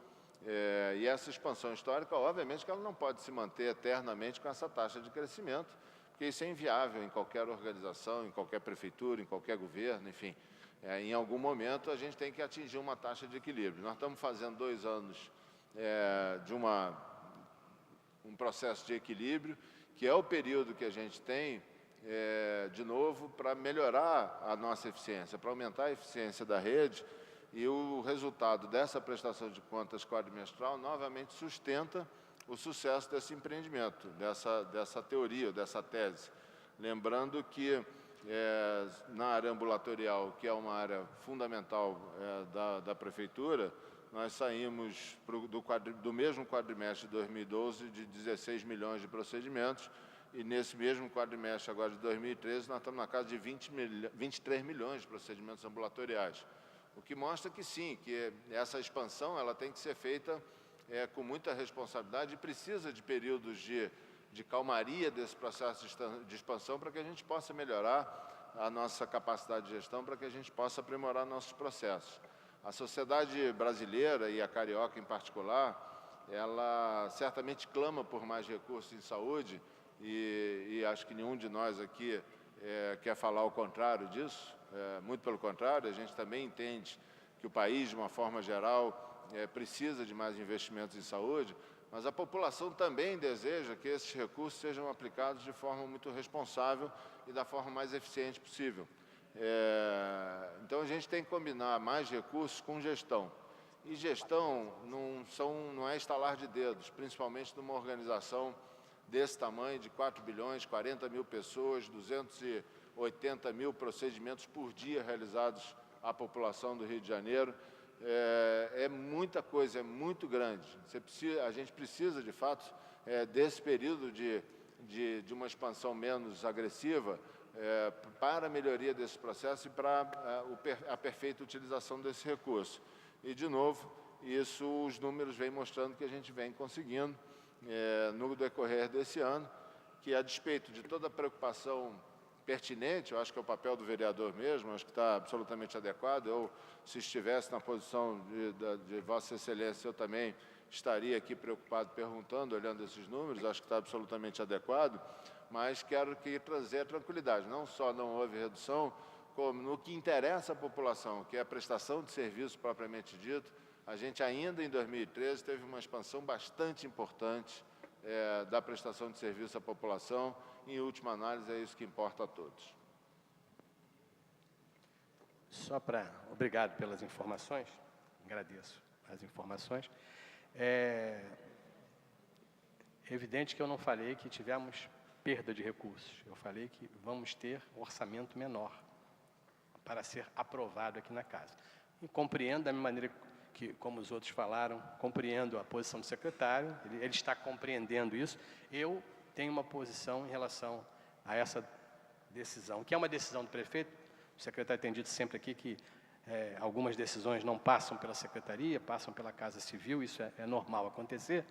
E essa expansão histórica, obviamente, que ela não pode se manter eternamente com essa taxa de crescimento, porque isso é inviável em qualquer organização, em qualquer prefeitura, em qualquer governo, enfim. Em algum momento, a gente tem que atingir uma taxa de equilíbrio. Nós estamos fazendo 2 anos de um processo de equilíbrio, que é o período que a gente tem, de novo, para melhorar a nossa eficiência, para aumentar a eficiência da rede, e o resultado dessa prestação de contas quadrimestral novamente sustenta o sucesso desse empreendimento, dessa teoria, dessa tese. Lembrando que na área ambulatorial, que é uma área fundamental da Prefeitura, nós saímos do mesmo quadrimestre de 2012 de 16 milhões de procedimentos, e nesse mesmo quadrimestre agora de 2013 nós estamos na casa de 23 milhões de procedimentos ambulatoriais. O que mostra que sim, que essa expansão ela tem que ser feita com muita responsabilidade e precisa de períodos de calmaria desse processo de expansão para que a gente possa melhorar a nossa capacidade de gestão, para que a gente possa aprimorar nossos processos. A sociedade brasileira, e a carioca em particular, ela certamente clama por mais recursos em saúde, e acho que nenhum de nós aqui quer falar o contrário disso, muito pelo contrário, a gente também entende que o país, de uma forma geral, precisa de mais investimentos em saúde, mas a população também deseja que esses recursos sejam aplicados de forma muito responsável e da forma mais eficiente possível. Então, a gente tem que combinar mais recursos com gestão. E gestão não é estalar de dedos, principalmente numa organização desse tamanho, de 4 bilhões, 40 mil pessoas, 280 mil procedimentos por dia realizados à população do Rio de Janeiro. É muita coisa, é muito grande. A gente precisa, de fato, desse período de uma expansão menos agressiva para a melhoria desse processo e para a perfeita utilização desse recurso. E, de novo, os números vêm mostrando que a gente vem conseguindo, no decorrer desse ano, que, a despeito de toda a preocupação pertinente, eu acho que é o papel do vereador mesmo, acho que está absolutamente adequado. Eu, se estivesse na posição de Vossa Excelência, eu também estaria aqui preocupado, perguntando, olhando esses números, acho que está absolutamente adequado, mas quero trazer a tranquilidade. Não só não houve redução, como no que interessa à população, que é a prestação de serviço propriamente dito, a gente ainda em 2013 teve uma expansão bastante importante da prestação de serviço à população. Em última análise, é isso que importa a todos. Obrigado pelas informações, agradeço as informações. É evidente que eu não falei que tivemos perda de recursos, eu falei que vamos ter um orçamento menor para ser aprovado aqui na casa. E compreendo da mesma maneira que, como os outros falaram, compreendo a posição do secretário, ele está compreendendo isso. Eu tenho uma posição em relação a essa decisão, que é uma decisão do prefeito. O secretário tem dito sempre aqui que algumas decisões não passam pela secretaria, passam pela Casa Civil, isso é normal acontecer,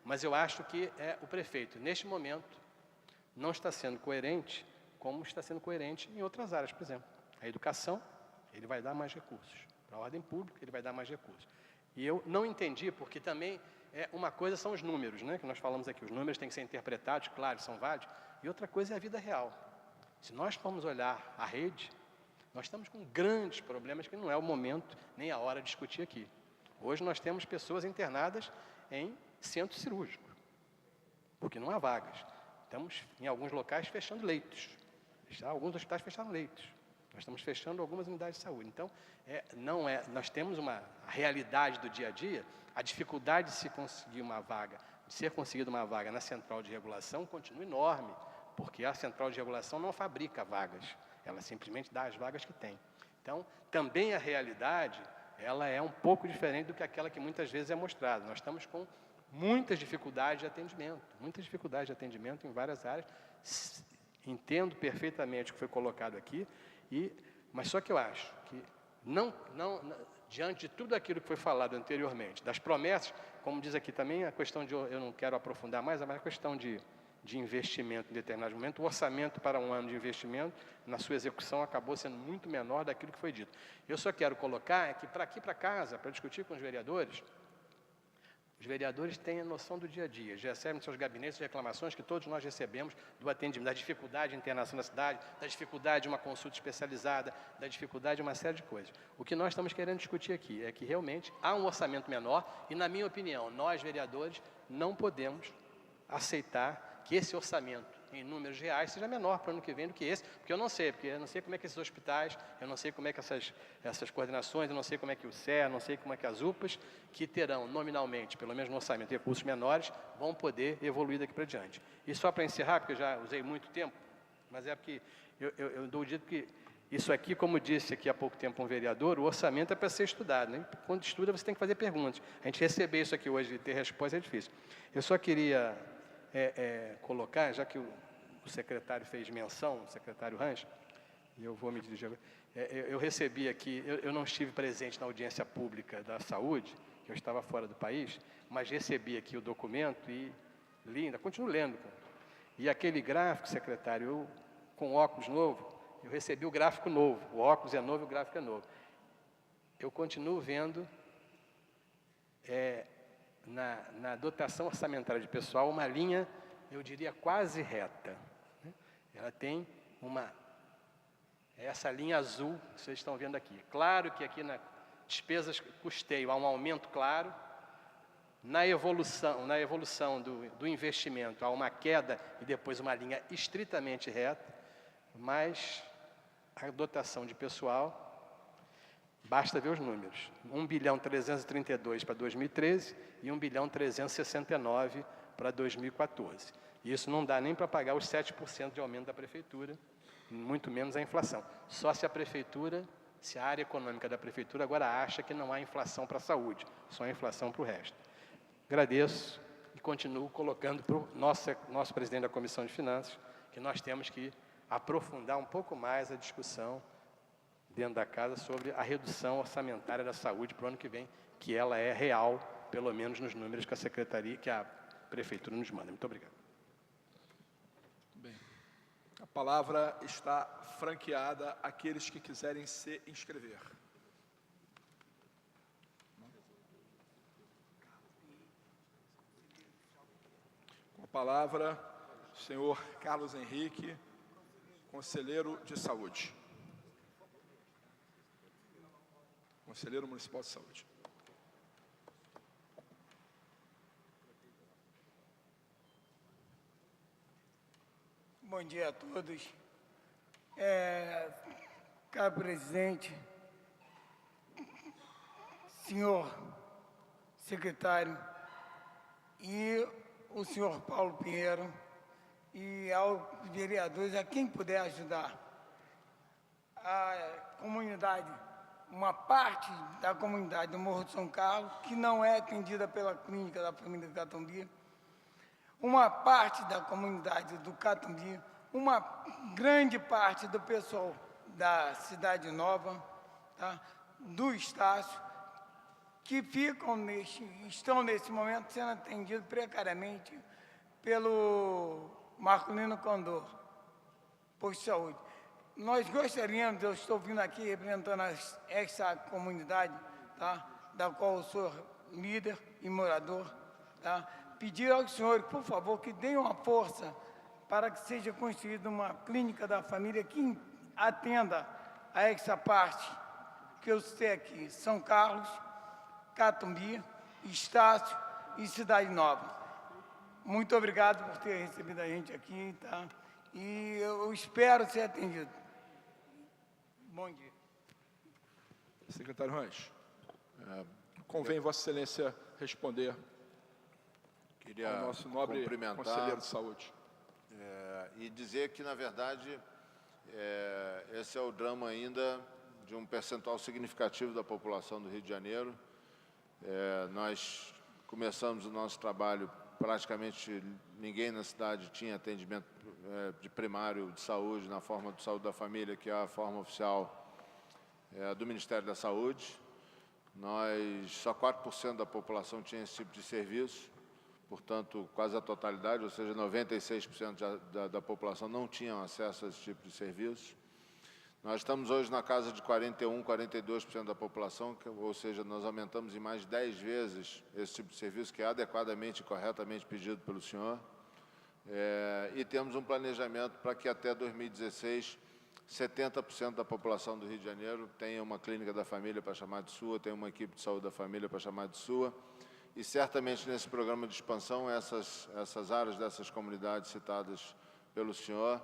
mas eu acho que o prefeito, neste momento, não está sendo coerente, como está sendo coerente em outras áreas. Por exemplo, a educação, ele vai dar mais recursos. Para a ordem pública, ele vai dar mais recursos. E eu não entendi, porque também uma coisa são os números, né, que nós falamos aqui. Os números têm que ser interpretados, claro, são válidos. E outra coisa é a vida real. Se nós formos olhar a rede, nós estamos com grandes problemas que não é o momento nem a hora de discutir aqui. Hoje nós temos pessoas internadas em centro cirúrgico, porque não há vagas. Estamos, em alguns locais, fechando leitos. Alguns hospitais fecharam leitos. Nós estamos fechando algumas unidades de saúde. Então, nós temos a realidade do dia a dia, a dificuldade de se conseguir uma vaga, de ser conseguida uma vaga na central de regulação continua enorme, porque a central de regulação não fabrica vagas, ela simplesmente dá as vagas que tem. Então, também a realidade, ela é um pouco diferente do que aquela que muitas vezes é mostrada. Nós estamos com muitas dificuldades de atendimento em várias áreas. Entendo perfeitamente o que foi colocado aqui, mas só que eu acho que, diante de tudo aquilo que foi falado anteriormente, das promessas, como diz aqui também, a questão eu não quero aprofundar mais, mas a questão de investimento em determinado momento, o orçamento para um ano de investimento, na sua execução, acabou sendo muito menor daquilo que foi dito. Eu só quero colocar que, para casa, para discutir com os vereadores, Os vereadores têm a noção do dia a dia, já recebem seus gabinetes de reclamações que todos nós recebemos do atendimento, da dificuldade de internação na cidade, da dificuldade de uma consulta especializada, da dificuldade de uma série de coisas. O que nós estamos querendo discutir aqui é que realmente há um orçamento menor e, na minha opinião, nós, vereadores, não podemos aceitar que esse orçamento em números reais seja menor para o ano que vem do que esse, porque eu não sei como é que esses hospitais, eu não sei como é que essas coordenações, eu não sei como é que o CER, eu não sei como é que as UPAs, que terão nominalmente, pelo menos no orçamento, recursos menores, vão poder evoluir daqui para diante. E só para encerrar, porque eu já usei muito tempo, mas é porque eu dou o dito que isso aqui, como disse aqui há pouco tempo um vereador, o orçamento é para ser estudado, né? Quando estuda, você tem que fazer perguntas. A gente receber isso aqui hoje e ter resposta é difícil. Eu só queria colocar, já que o secretário fez menção, o secretário Rancho, e eu vou me dirigir agora, eu recebi aqui, eu não estive presente na audiência pública da saúde, eu estava fora do país, mas recebi aqui o documento e li, ainda continuo lendo. E aquele gráfico, secretário, com óculos novo, eu recebi o gráfico novo, o óculos é novo e o gráfico é novo. Eu continuo vendo na dotação orçamentária de pessoal uma linha, eu diria, quase reta. Ela tem essa linha azul que vocês estão vendo aqui. Claro que aqui na despesas custeio há um aumento claro, na evolução do investimento há uma queda e depois uma linha estritamente reta, mas a dotação de pessoal, basta ver os números, 1.332 para 2013 e 1.369 para 2014. Isso não dá nem para pagar os 7% de aumento da prefeitura, muito menos a inflação. Só se a área econômica da prefeitura agora acha que não há inflação para a saúde, só há inflação para o resto. Agradeço e continuo colocando para o nosso presidente da Comissão de Finanças que nós temos que aprofundar um pouco mais a discussão dentro da casa sobre a redução orçamentária da saúde para o ano que vem, que ela é real, pelo menos nos números que a secretaria, que a prefeitura nos manda. Muito obrigado. Bem, a palavra está franqueada àqueles que quiserem se inscrever. Com a palavra, o senhor Carlos Henrique, conselheiro de saúde. Conselheiro Municipal de Saúde. Bom dia a todos. Caro presidente, senhor secretário e o senhor Paulo Pinheiro e aos vereadores, a quem puder ajudar. A comunidade, uma parte da comunidade do Morro de São Carlos, que não é atendida pela clínica da família Catumbi, uma parte da comunidade do Catumbi, uma grande parte do pessoal da Cidade Nova, tá? Do Estácio, que estão nesse momento sendo atendidos precariamente pelo Marcolino Condor, posto de saúde. Nós gostaríamos, eu estou vindo aqui representando essa comunidade, tá? Da qual eu sou líder e morador, tá? Pedir ao senhor, por favor, que dê uma força para que seja construída uma clínica da família que atenda a essa parte que eu citei aqui, São Carlos, Catumbi, Estácio e Cidade Nova. Muito obrigado por ter recebido a gente aqui, tá? E eu espero ser atendido. Bom dia. Secretário Rancho, convém Vossa Excelência responder ao nosso nobre conselheiro de saúde. E dizer que, na verdade, esse é o drama ainda de um percentual significativo da população do Rio de Janeiro. Nós começamos o nosso trabalho, praticamente ninguém na cidade tinha atendimento de primário de saúde na forma de saúde da família, que é a forma oficial do Ministério da Saúde. Só 4% da população tinha esse tipo de serviço, portanto, quase a totalidade, ou seja, 96% da população não tinham acesso a esse tipo de serviço. Nós estamos hoje na casa de 41%, 42% da população, ou seja, nós aumentamos em mais de 10 vezes esse tipo de serviço que é adequadamente e corretamente pedido pelo senhor. E temos um planejamento para que até 2016, 70% da população do Rio de Janeiro tenha uma clínica da família para chamar de sua, tenha uma equipe de saúde da família para chamar de sua. E certamente nesse programa de expansão, essas áreas dessas comunidades citadas pelo senhor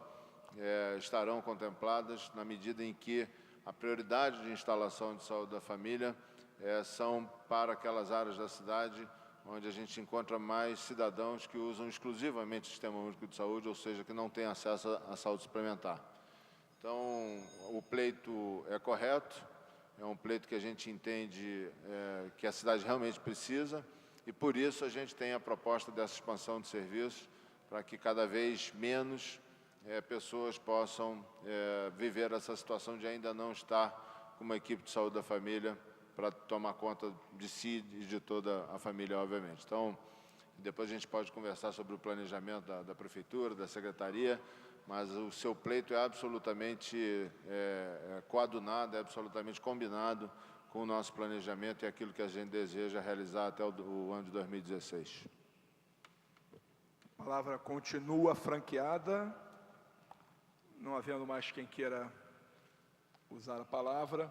estarão contempladas na medida em que a prioridade de instalação de saúde da família são para aquelas áreas da cidade onde a gente encontra mais cidadãos que usam exclusivamente o Sistema Único de Saúde, ou seja, que não têm acesso à saúde suplementar. Então, o pleito é correto, é um pleito que a gente entende que a cidade realmente precisa, e por isso a gente tem a proposta dessa expansão de serviços, para que cada vez menos pessoas possam viver essa situação de ainda não estar com uma equipe de saúde da família para tomar conta de si e de toda a família, obviamente. Então, depois a gente pode conversar sobre o planejamento da Prefeitura, da Secretaria, mas o seu pleito é absolutamente coadunado, é absolutamente combinado com o nosso planejamento e aquilo que a gente deseja realizar até o ano de 2016. A palavra continua franqueada. Não havendo mais quem queira usar a palavra,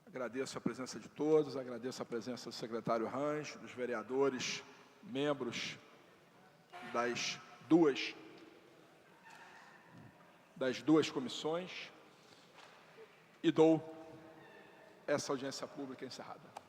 agradeço a presença de todos, agradeço a presença do secretário Range, dos vereadores, membros das duas comissões, e dou essa audiência pública encerrada.